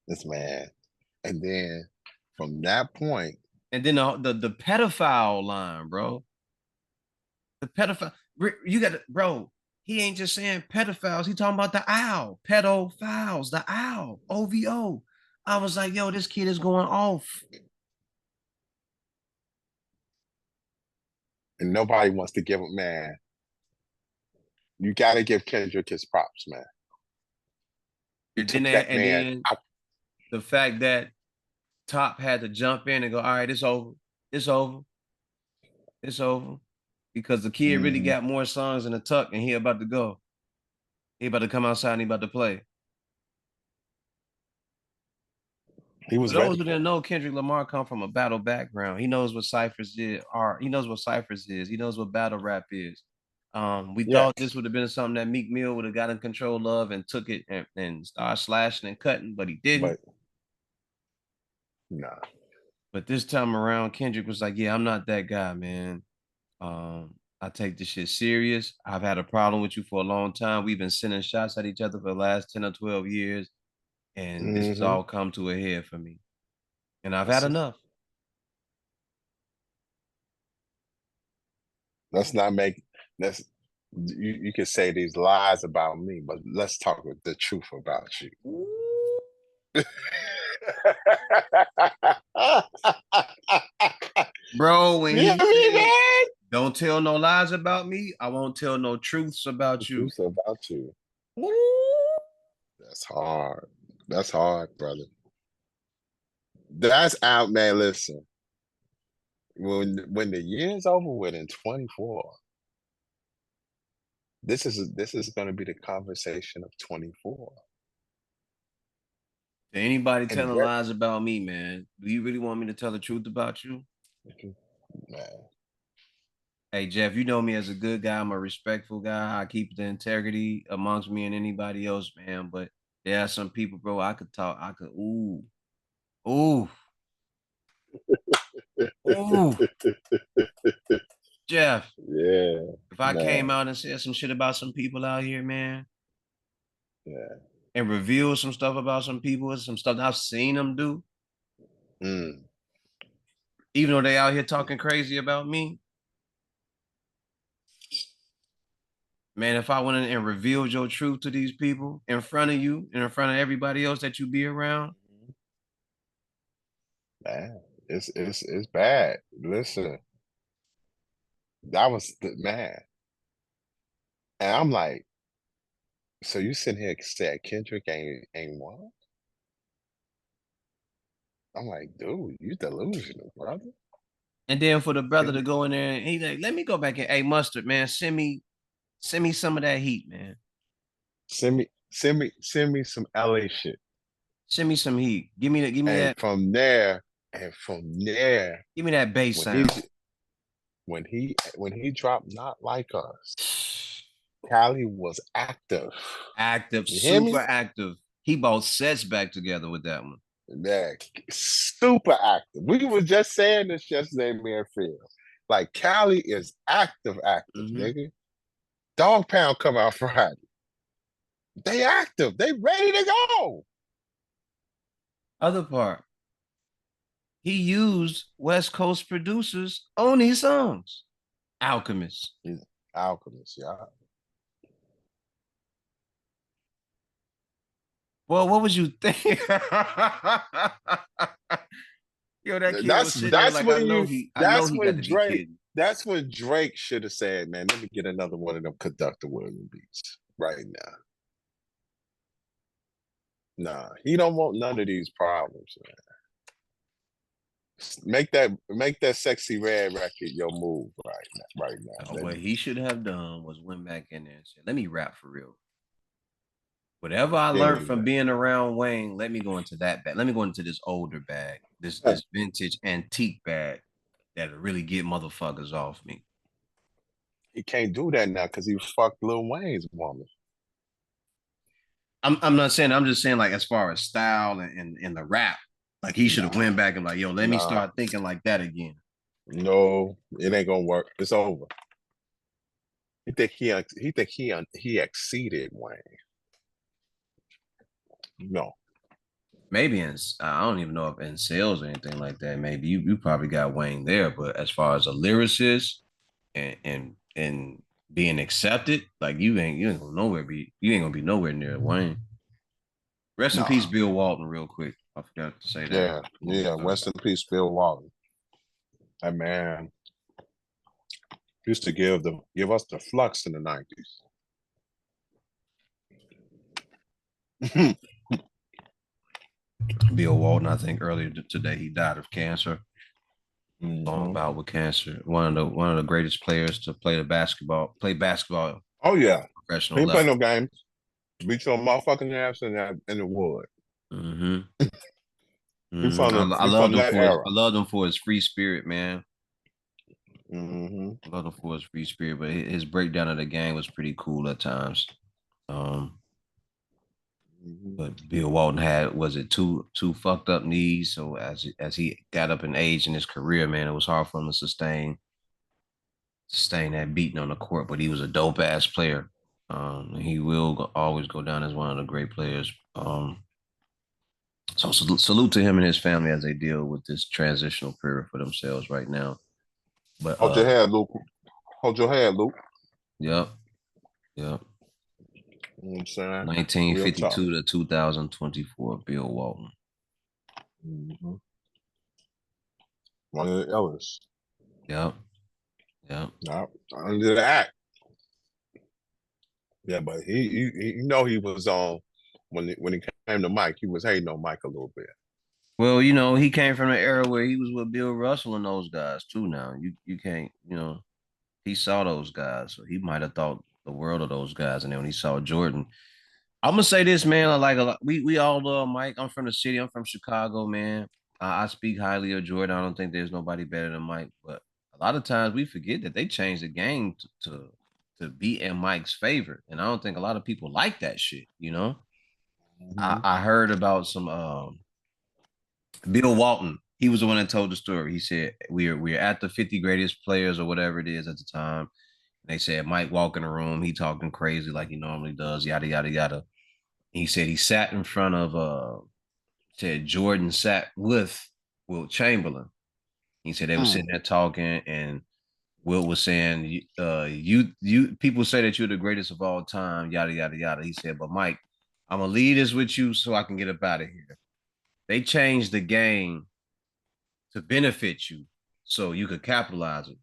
This man. And then from that point, And then the pedophile line, bro. The pedophile, you got to, bro. He ain't just saying pedophiles. He talking about the owl, pedophiles, the owl, OVO. I was like, yo, this kid is going off. and nobody wants to give him, man, you got to give Kendrick his props, man. He And then took that man out. the fact that Top had to jump in and go, all right, it's over, it's over, it's over, because the kid really Mhm. got more songs in the tuck, and he about to go. He about to come outside and he about to play. He For was those ready who for didn't it. know, Kendrick Lamar come from a battle background. He knows what ciphers are. He knows what ciphers is. He knows what battle rap is. We thought this Yes, would have been something that Meek Mill would have got in control of and took it and started slashing and cutting, but he didn't. but nah. But this time around, Kendrick was like, "Yeah, I'm not that guy, man. I take this shit serious. I've had a problem with you for a long time. We've been sending shots at each other for the last 10 or 12 years, and this has Hmm. all come to a head for me. And I've had Let's, enough." let's not make let's you can say these lies about me, but let's talk the truth about you. Bro, when You hear he me, said, man? "Don't tell no lies about me, I won't tell no truths The about you." truth about you. That's hard. That's hard, brother. That's out, man. Listen, when the year's over with in 24, this is going to be the conversation of 24. To anybody And telling lies about me, man, do you really want me to tell the truth about you? man, Hey, Jeff, you know me as a good guy. I'm a respectful guy. I keep the integrity amongst me and anybody else, man. But there are some people, bro, I could talk. Ooh, ooh. Jeff, Yeah, if I came man. out and said some shit about some people out here, man, Yeah. and revealed some stuff about some people, some stuff I've seen them do, Mm. even though they out here talking crazy about me, man, if I went in and revealed your truth to these people in front of you and in front of everybody else that you be around, Man, it's bad. Listen, that was the man. And I'm like, so you sitting here saying Kendrick ain't one? I'm like, dude, you delusional, brother. and then for the brother to Kendrick, go in there and he like, let me go back and hey mustard, man, send me some of that heat, man. send me some LA shit. Send me some heat. And from there, give me that bass when he sound. when he dropped Not Like Us, Cali was active. Active, You hear super me? active. He bought sets back together with that one. Yeah, super active. We were just saying this yesterday, Merfield. Like Cali is active, Mm-hmm. nigga. Dog Pound come out Friday. They active. They ready to go. Other part, he used West Coast producers on these songs. Alchemist. He's Alchemist, yeah. Well, what was you thinking? Yo, that kid That's was sitting there that's like when you I know he got when to be Drake kidding. that's when Drake should have said, man, let me get another one of them conductor William beats right now. Nah, he don't want none of these problems, man. Make that sexy red record your move right now. What he should have done was went back in there and said, let me rap for real. Whatever I He ain't learned do from that. being around Wayne, let me go into that bag. Let me go into this older bag, this vintage antique bag that'll really get motherfuckers off me. He can't do that now because he fucked Lil Wayne's woman. I'm not saying, I'm just saying like as far as style and the rap, like he should have Nah, went back and like, yo, let me nah, start thinking like that again. no, it ain't gonna work. It's over. He exceeded Wayne. No, Maybe I don't even know if in sales or anything like that. Maybe you probably got Wayne there, but as far as a lyricist and being accepted, like you ain't gonna nowhere be you ain't gonna be nowhere near Wayne. Rest in peace, nah. Bill Walton. Real quick, I forgot to say that. Yeah, yeah. Rest in peace, Bill Walton. That man used to give us the flux in the 90s. Bill Walton, I think earlier today he died of cancer. Long Mm-hmm. about with cancer. One of the greatest players to play basketball Oh yeah. He professional ain't play level. no games. Beat your motherfucking ass in the wood. Mm-hmm. He Mm-hmm. from the I he from loved him that for his era. I loved him for his free spirit, man. Mm-hmm. I loved him for his free spirit, but his breakdown of the game was pretty cool at times. Um, Mm-hmm. but Bill Walton had was it two fucked up knees, so as he got up in age in his career, man, it was hard for him to sustain that beating on the court. But he was a dope ass player. He will always go down as one of the great players. So salute to him and his family as they deal with this transitional period for themselves right now. But Hold your head, Luke. Hold your head, Luke. yep, yep. You know what I'm saying? Real talk. 1952 to 2024, Bill Walton. Mm-hmm. One of the Illest. Yep, yep. Now, under the act. Yeah, but he was on when he came to Mike, he was hating on Mike a little bit. Well, he came from an era where he was with Bill Russell and those guys too. Now you can't, he saw those guys, so he might have thought the world of those guys. And then when he saw Jordan, I'm gonna say this, man. I like a lot. We all love Mike. I'm from the city. I'm from Chicago, man. I speak highly of Jordan. I don't think there's nobody better than Mike. But a lot of times we forget that they changed the game to be in Mike's favor, and I don't think a lot of people like that shit. Mm-hmm. I heard about some Bill Walton. he was the one that told the story. He said we're at the 50 greatest players or whatever it is at the time. They said Mike walk in the room, he talking crazy like he normally does, yada yada yada. He said he sat in front of said Jordan sat with Wilt Chamberlain. He said they were sitting Mm, there talking, and Wilt was saying, you people say that you're the greatest of all time, yada yada yada. He said, but Mike, I'm gonna leave this with you so I can get up out of here. They changed the game to benefit you so you could capitalize it.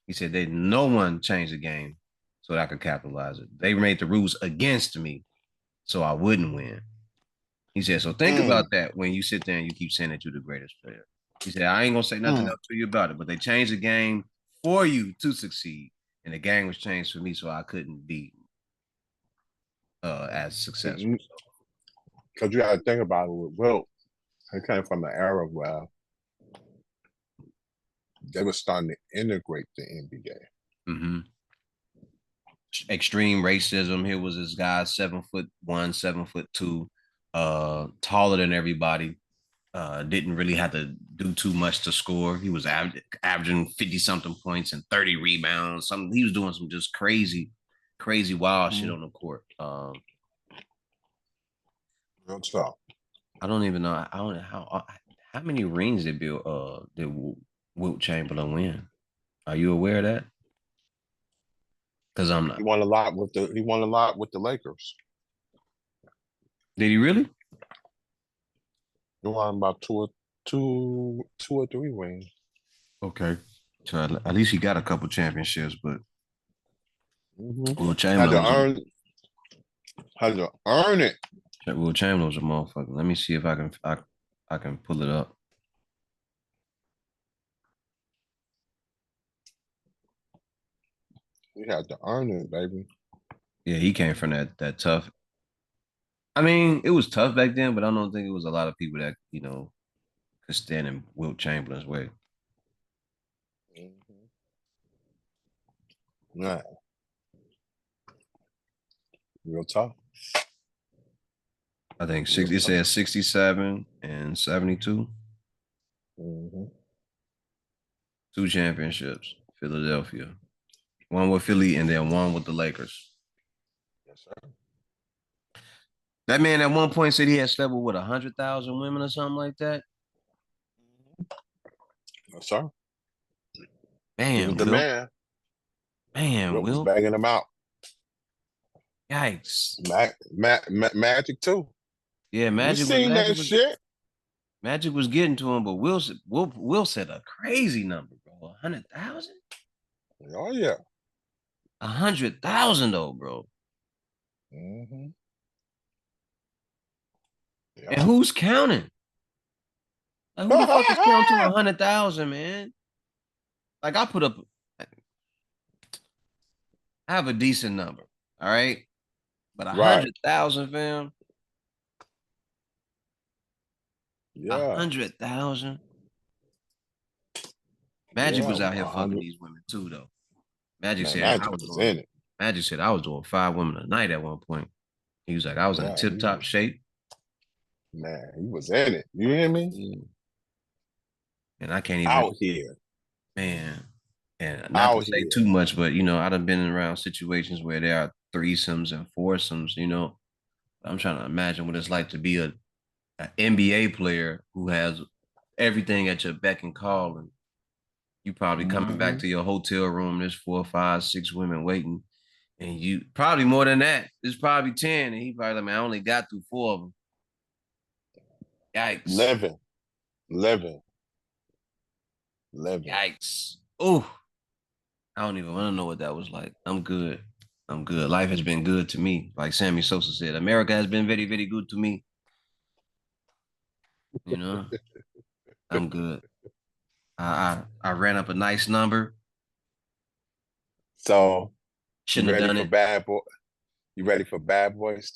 He said they no one changed the game so that I could capitalize it. They made the rules against me so I wouldn't win. He said, so think about mm, that when you sit there and you keep saying that you're the greatest player. He said, I ain't gonna say nothing mm, else to you about it, but they changed the game for you to succeed. And the game was changed for me so I couldn't be as successful. So because you got to think about it with Wilt. He came from an era where they were starting to integrate the NBA. mm-hmm. Extreme racism. Here was this guy, 7'1", 7'2", taller than everybody. Didn't really have to do too much to score. He was averaging 50 something points and 30 rebounds. Something he was doing some just crazy, crazy wild shit Mm-hmm. on the court. Real talk. I don't even know. I don't know how many rings did Wilt Chamberlain win? Are you aware of that? Because I'm He not. won a lot with the Lakers. Did he really? He won about two or three rings. Okay. So at least he got a couple championships, but Mm-hmm. Will Had Chamberlain to was a earn it. Will Chamberlain was a motherfucker. Let me see if I can pull it up. He had to earn it, baby. Yeah, he came from that tough. I mean, it was tough back then, but I don't think it was a lot of people that could stand in Wilt Chamberlain's way. Mm-hmm. Yeah, real tough. I think Real it tough. says 67 and 72, Mm-hmm. two championships, Philadelphia, one with Philly and then one with the Lakers. Yes, sir. That man at one point said he had slept with 100,000 women or something like that. Yes, sir. He was Man, the Wilt, man. man, Wilt was Wilt, bagging him out. yikes. Magic too. Yeah, You Magic was seen Magic that was shit? Magic was getting to him, but Will said a crazy number, bro. 100,000? Oh yeah. 100,000 though, bro. Mm-hmm. And Yeah. who's counting? Like, who the fuck is counting to 100,000, man? Like, I have a decent number, all right, but a Right. 100,000, fam, a Yeah. 100,000. Magic Yeah. was out here fucking 100. these women too, though. Magic Man, said I Magic was was doing. in it. Magic said I was doing 5 women a night at one point. He was like, I was in a Yeah. tip top shape. He was in it. You hear me? Yeah. And I can't even, Out here. man. And not to Out say too here. much, but I've been around situations where there are threesomes and foursomes. I'm trying to imagine what it's like to be an NBA player who has everything at your beck and call, and you probably coming back Mm-hmm. to your hotel room. There's 4, 5, 6 women waiting, and you probably more than that. There's probably 10, and he probably like, man, I only got through 4 of them. Yikes! Living. Living. Living. Yikes! Oh, I don't even want to know what that was like. I'm good. I'm good. Life has been good to me. Like Sammy Sosa said, America has been very, very good to me. You know, I'm good. I ran up a nice number. So you Shouldn't have ready done for it. Bad Boy? You ready for Bad Boys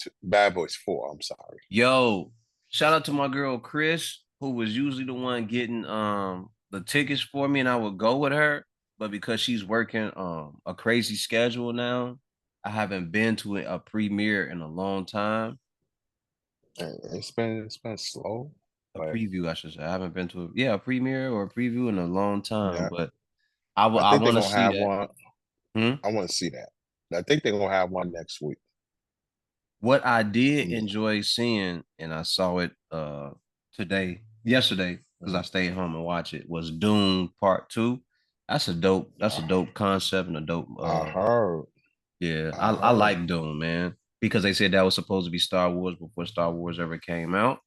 4? I'm sorry. Yo, shout out to my girl Chris, who was usually the one getting the tickets for me, and I would go with her. But because she's working a crazy schedule now, I haven't been to a premiere in a long time. It's been slow. a but preview, I should say. I haven't been to a premiere or a preview in a long time, yeah, but I I think they're want to gonna see have that. one. Hmm? I want to see that. I think they're gonna have one next week. What I did Yeah. enjoy seeing, and I saw it yesterday, because I Mhm. stayed home and watched it, was Dune Part Two. That's a dope concept and a dope I heard. yeah. I I heard. like Dune, man, because they said that was supposed to be Star Wars before Star Wars ever came out.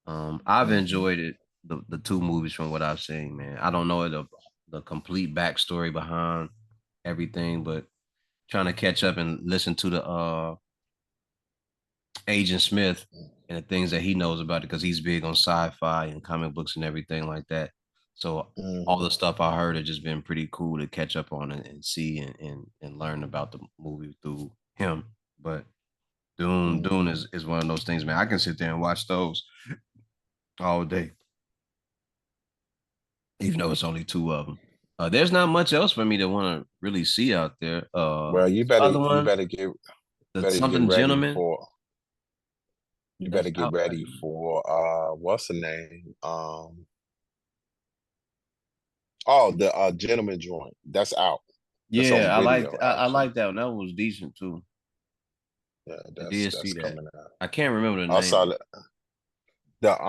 I've Hmm. enjoyed it, the two movies from what I've seen, man. I don't know the complete backstory behind everything, but trying to catch up and listen to the Agent Smith and the things that he knows about it because he's big on sci-fi and comic books and everything like that. So all Hmm. the stuff I heard has just been pretty cool to catch up on and see and learn about the movie through him. But Dune Hmm. is one of those things, man. I can sit there and watch those all day, even though it's only two of them. There's not much else for me to want to really see out there. Well, Other one, you the better get something ready gentleman for you better that's get out right ready now. for what's the name? Oh, the gentleman joint. That's out. That's on Yeah, video I actually. like that one. That one was decent too. Yeah, I that's did see that's that. coming out. I can't remember the I saw name. the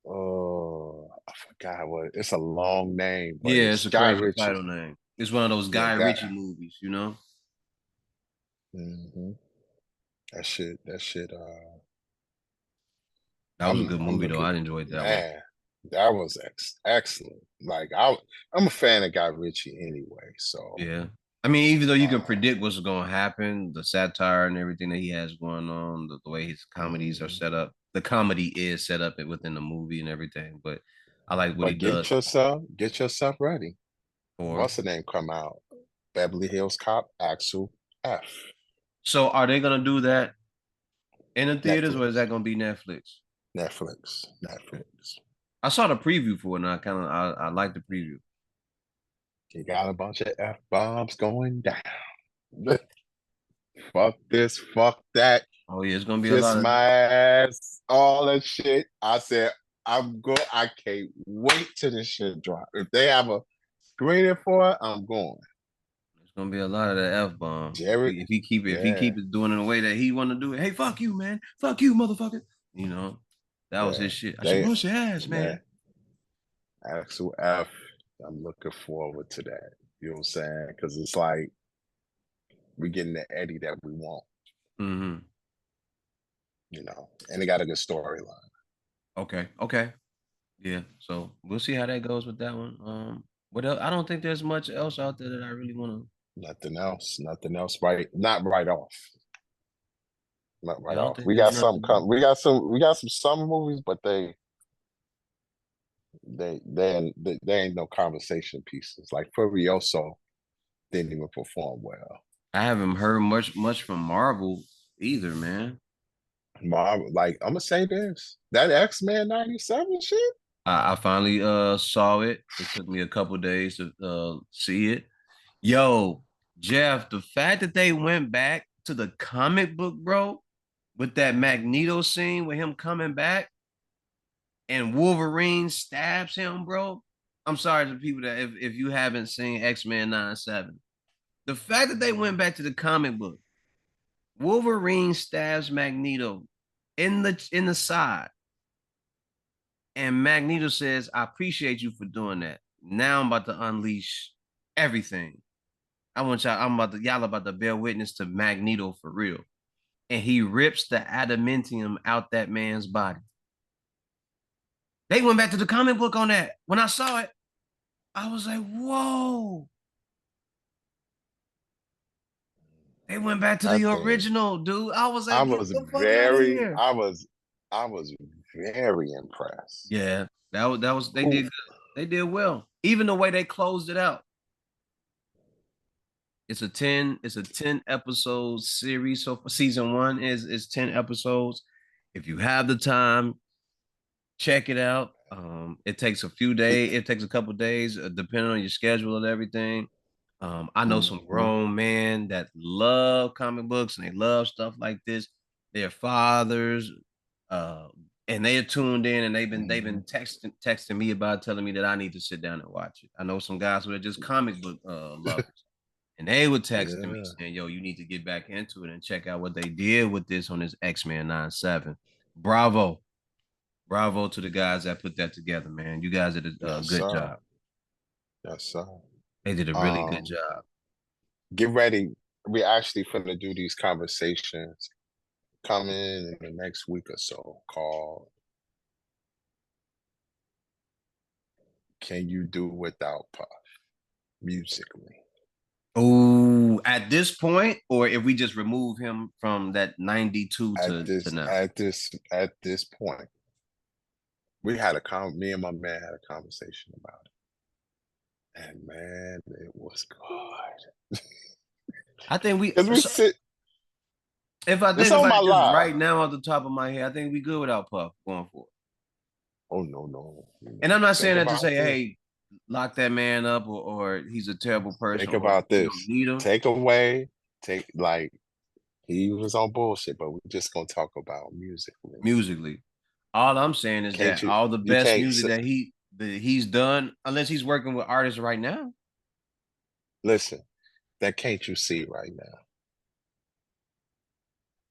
oh, I forgot what it's a long name, but Yeah, it's it's a Guy crazy Ritchie. title name. It's one of those Yeah, Guy that. Ritchie movies, you know? Hmm. That shit. That was a good I'm movie though. looking, I enjoyed that one. man. That was excellent. Like I'm a fan of Guy Ritchie anyway. So, Yeah. I mean, even though you can uh, predict what's going to happen, the satire and everything that he has going on, the way his comedies are mhm. set up, the comedy is set up within the movie and everything. But I like what he But does get yourself ready. for. What's the name come out? Beverly Hills Cop, Axel F. So, are they going to do that in the theaters or is Netflix. that going to be Netflix? Netflix. Okay. Netflix. I saw the preview for it and I like the preview. You got a bunch of F bombs going down. Fuck this, fuck that, Oh yeah, it's gonna be a kiss lot of my ass, all that shit. I said, I can't wait till this shit drop. If they have a screening for it, I'm going. it's gonna be a lot of the F bomb. Jerry, If he yeah, keep it doing it in the way that he want to do it, hey, fuck you, man. Fuck you, motherfucker. You know, that was yeah. his shit. I should They bust your ass, man, man. Axel F. I'm looking forward to that. You know what I'm saying? Because it's like we getting the Eddie that we want, Mm-hmm. and they got a good storyline. Okay. Okay. Yeah. So we'll see how that goes with that one. What else? I don't think there's much else out there that I really want to. Nothing else. Right, not right off. Not Yeah, right I don't off. think We there's got some nothing. come. We got some summer movies, but they ain't no conversation pieces. Like Furioso didn't even perform well. I haven't heard much from Marvel either, man. Marvel, like I'm gonna say this, that X-Men '97 shit. I finally saw it. It took me a couple days to see it. Yo, Jeff, the fact that they went back to the comic book, bro, with that Magneto scene with him coming back and Wolverine stabs him, bro. I'm sorry to people that if you haven't seen X-Men 97. The fact that they went back to the comic book, Wolverine stabs Magneto in the side, and Magneto says, I appreciate you for doing that. Now I'm about to unleash everything. Y'all about to bear witness to Magneto for real. And he rips the adamantium out that man's body. They went back to the comic book on that. When I saw it, I was like, whoa. They went back to I the think original, dude. I was I like, get was the fuck out of very, here. I was very impressed. Yeah, they did Who? good. They did well. Even the way they closed it out. It's a 10 episode series. So for season one is 10 episodes. If you have the time, check it out. It takes a few days, it takes a couple days, depending on your schedule and everything. I know some Mhm. grown men that love comic books and they love stuff like this. They're fathers, uh, and they are tuned in, and they've been Mhm. texting me about telling me that I need to sit down and watch it. I know some guys who are just comic book lovers, and they were texting me Yeah, saying, "Yo, you need to get back into it and check out what they did with this on this X-Men 97." Bravo, bravo to the guys that put that together, man. You guys did a yes, good sir. job. Yes, sir. They did a really good Um, job. get ready. We actually finna do these conversations coming in the next week or so called Can You Do Without Puff musically? Oh, at this point, or if we just remove him from that 92 At to this now. at this at this point, we had me and my man had a conversation about it. And man, it was good. I think we Because we so sit if I it's think on about my it just live. right now off the top of my head, I think we good without Puff going forward. Oh no, no, And I'm not saying Think that to about say, this. hey, lock that man up or he's a terrible person Think or about we don't this. need him Take away, take like he was on bullshit, but we're just gonna talk about musically. musically. All I'm saying is Can't that you? all the You best can't music that he's done, unless he's working with artists right now. listen. That can't you see right now?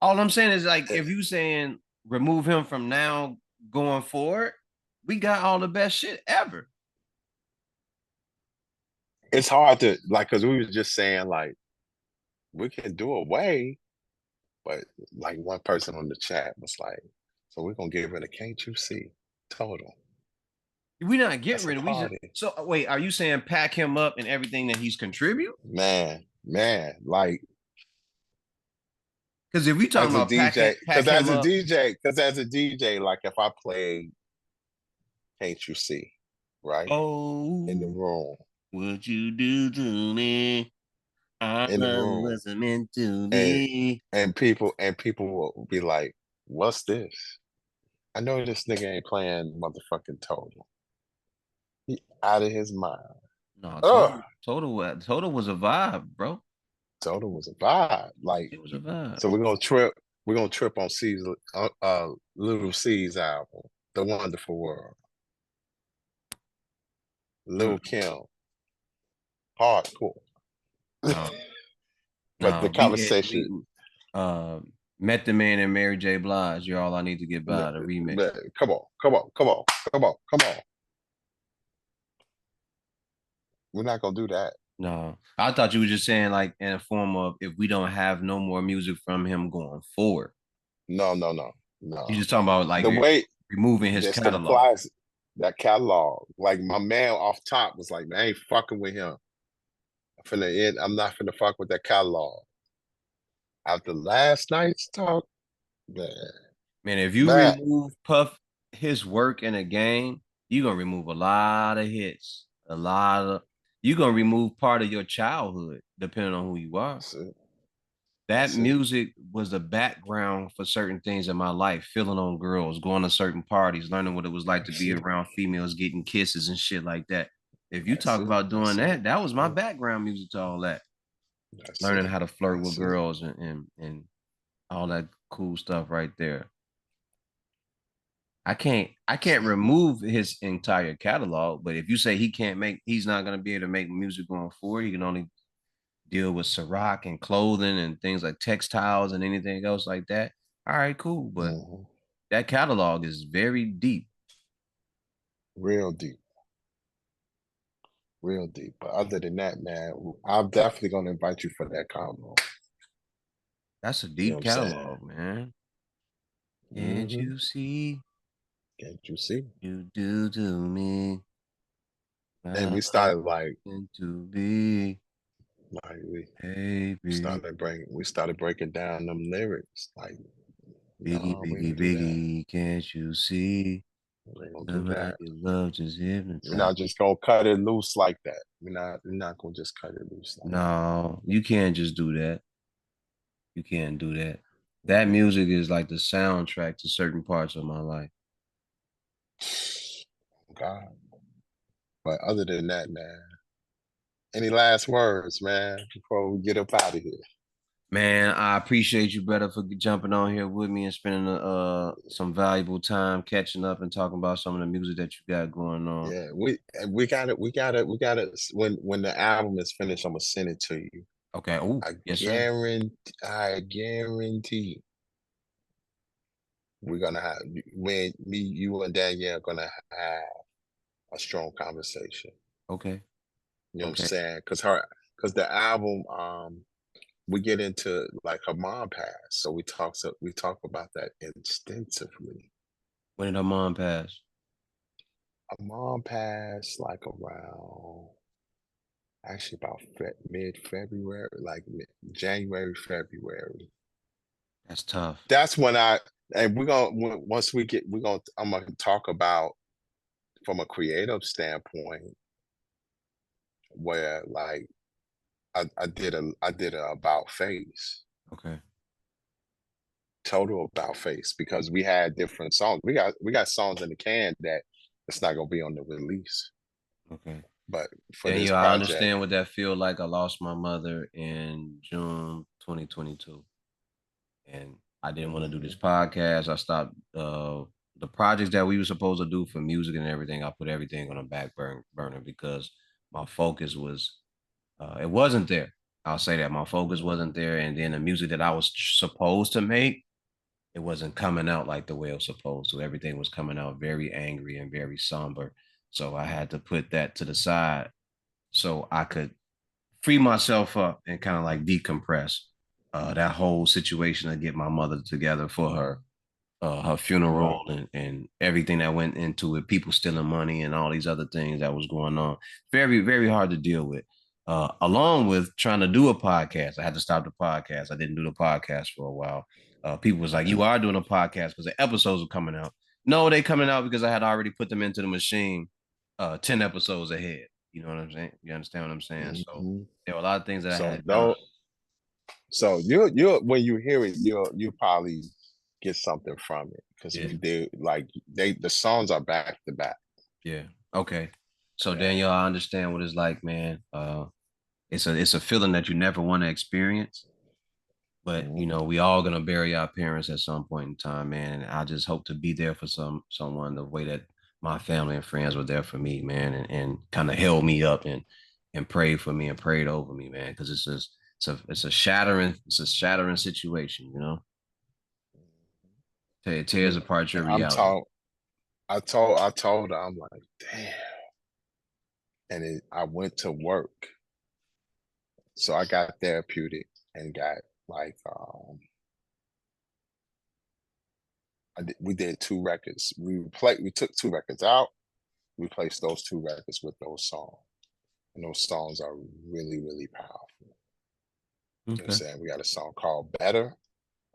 All I'm saying is like Eh, if you saying remove him from now going forward, we got all the best shit ever. It's hard to like because we was just saying like we can do away, but like one person on the chat was like, "So we're gonna get rid of can't you see total? We're not getting That's a rid of. We just party, so wait. Are you saying pack him up and everything that he's contribute? man. Like Because if we talking as a about DJ, pack him up, because as a DJ, like if I play can't you see, right in the oh, room, what you do to me? I in the love room, wasn't meant to and be. people will be like, "What's this?" I know this nigga ain't playing motherfucking total. He out of his mind. No, Ugh, total was a vibe, bro. total was a vibe. Like, It was a vibe. so we're gonna trip. We're gonna trip on C's, Little C's album, "The Wonderful World." Lil Mm, Kim, hardcore. no, But the no. We conversation, uh met the man and Mary J. Blige. You're all I need to get by the remix. man, come on. We're not gonna do that. No, I thought you were just saying like in a form of if we don't have no more music from him going forward. No, no, no, no. You just talking about like The way removing his that's the catalog. class, that catalog. Like my man off top was like, man, I ain't fucking with him. I'm not finna fuck with that catalog. After last night's talk, man, Man, if you man, remove Puff his work in a game, you're gonna remove a lot of hits. You're gonna remove part of your childhood, depending on who you are. see, That see, music was the background for certain things in my life, feeling on girls, going to certain parties, learning what it was like to that's be it, around females, getting kisses and shit like that. If you that's talk it, about doing that's it, that, that was my mm, background music to all that. that's Learning it, how to flirt with that's it. girls and all that cool stuff right there. I can't remove his entire catalog, but if you say he's not gonna be able to make music going forward, he can only deal with Ciroc and clothing and things like textiles and anything else like that. All right, cool. But Mhm. that catalog is very deep. Real deep, real deep. But other than that, man, I'm definitely gonna invite you for that combo. That's a You know what deep I'm saying? catalog, man. Can't Hmm. you see Can't you see? you do to me? And I we love started to be, like baby. we started breaking down them lyrics. Like, Biggie, no, we biggie, ain't do that. biggie, can't you see? We ain't gonna do Somehow that. your love just We're hypnotized. not just gonna cut it loose like that. We're not gonna just cut it loose like No, you can't just do that. You can't do that. That that. music is like the soundtrack to certain parts of my life. God. But other than that, man, any last words, man, before we get up out of here? Man, I appreciate you, brother, for jumping on here with me and spending some valuable time catching up and talking about some of the music that you got going on. Yeah, we got it. When the album is finished, I'm gonna send it to you. Okay. Oh, I yes, sir. guarantee, I guarantee we're gonna have when me, you, and Danielle are gonna have a strong conversation. Okay. You know what I'm Okay. saying? Because the album, we get into like her mom passed, so we talk about that extensively. When did her mom pass? Her mom passed like around actually about mid-February, like January, February. That's tough. That's when I and we're gonna once we get we're gonna I'm gonna talk about from a creative standpoint where like I did a about face, Okay. total about face because we had different songs. We got songs in the can that it's not gonna be on the release. Okay. But for this Daniel, I project, understand what that feel like. I lost my mother in June 2022, and I didn't want to do this mhm, podcast. I stopped the projects that we were supposed to do for music and everything. I put everything on a burner because my focus was it wasn't there. I'll say that my focus wasn't there, and then the music that I was supposed to make, it wasn't coming out like the way it was supposed to. Everything was coming out very angry and very somber. So I had to put that to the side so I could free myself up and kind of like decompress that whole situation to get my mother together for her funeral right. and everything that went into it, people stealing money and all these other things that was going on. Very, very hard to deal with. Along with trying to do a podcast. I had to stop the podcast. I didn't do the podcast for a while. People was like, you are doing a podcast because the episodes are coming out. No, they coming out because I had already put them into the machine 10 episodes ahead. You know what I'm saying? You understand what I'm saying? So Mhm. there were a lot of things that I So had done. don't so you when you hear it, you probably get something from it because Yeah. we did like the songs are back to back. Yeah. Okay. So Yeah. Daniel, I understand what it's like, man. It's a feeling that you never want to experience, but Mhm. we all gonna bury our parents at some point in time, man. And I just hope to be there for someone the way that my family and friends were there for me, man, and kind of held me up and prayed for me and prayed over me, man, because it's a shattering situation, It tears Yeah. apart your And I'm reality. told I told her, I'm like, damn. And I went to work. So I got therapeutic and got like we did two records. We took two records out, replaced those two records with those songs. And those songs are really, really powerful. You know what I'm Okay. saying? We got a song called Better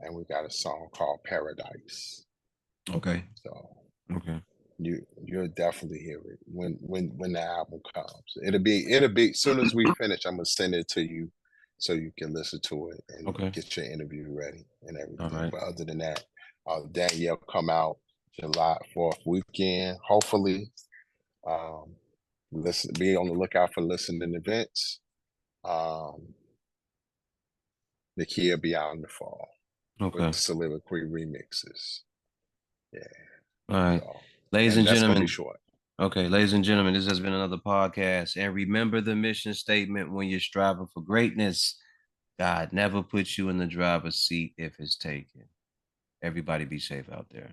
and we got a song called Paradise. Okay. So Okay. you'll definitely hear it when the album comes. It'll be as soon as we finish, I'm gonna send it to you so you can listen to it and Okay. get your interview ready and All everything. right. But other than that, Danielle come out July 4th weekend. Hopefully, um, listen, be on the lookout for listening events. Um, the kid will be out in the fall with Okay. soliloquy remixes. Yeah, All right. so Ladies and and that's gonna be gentlemen, short. okay, ladies and gentlemen, this has been another podcast. And remember the mission statement when you're striving for greatness. God never puts you in the driver's seat if it's taken. Everybody be safe out there.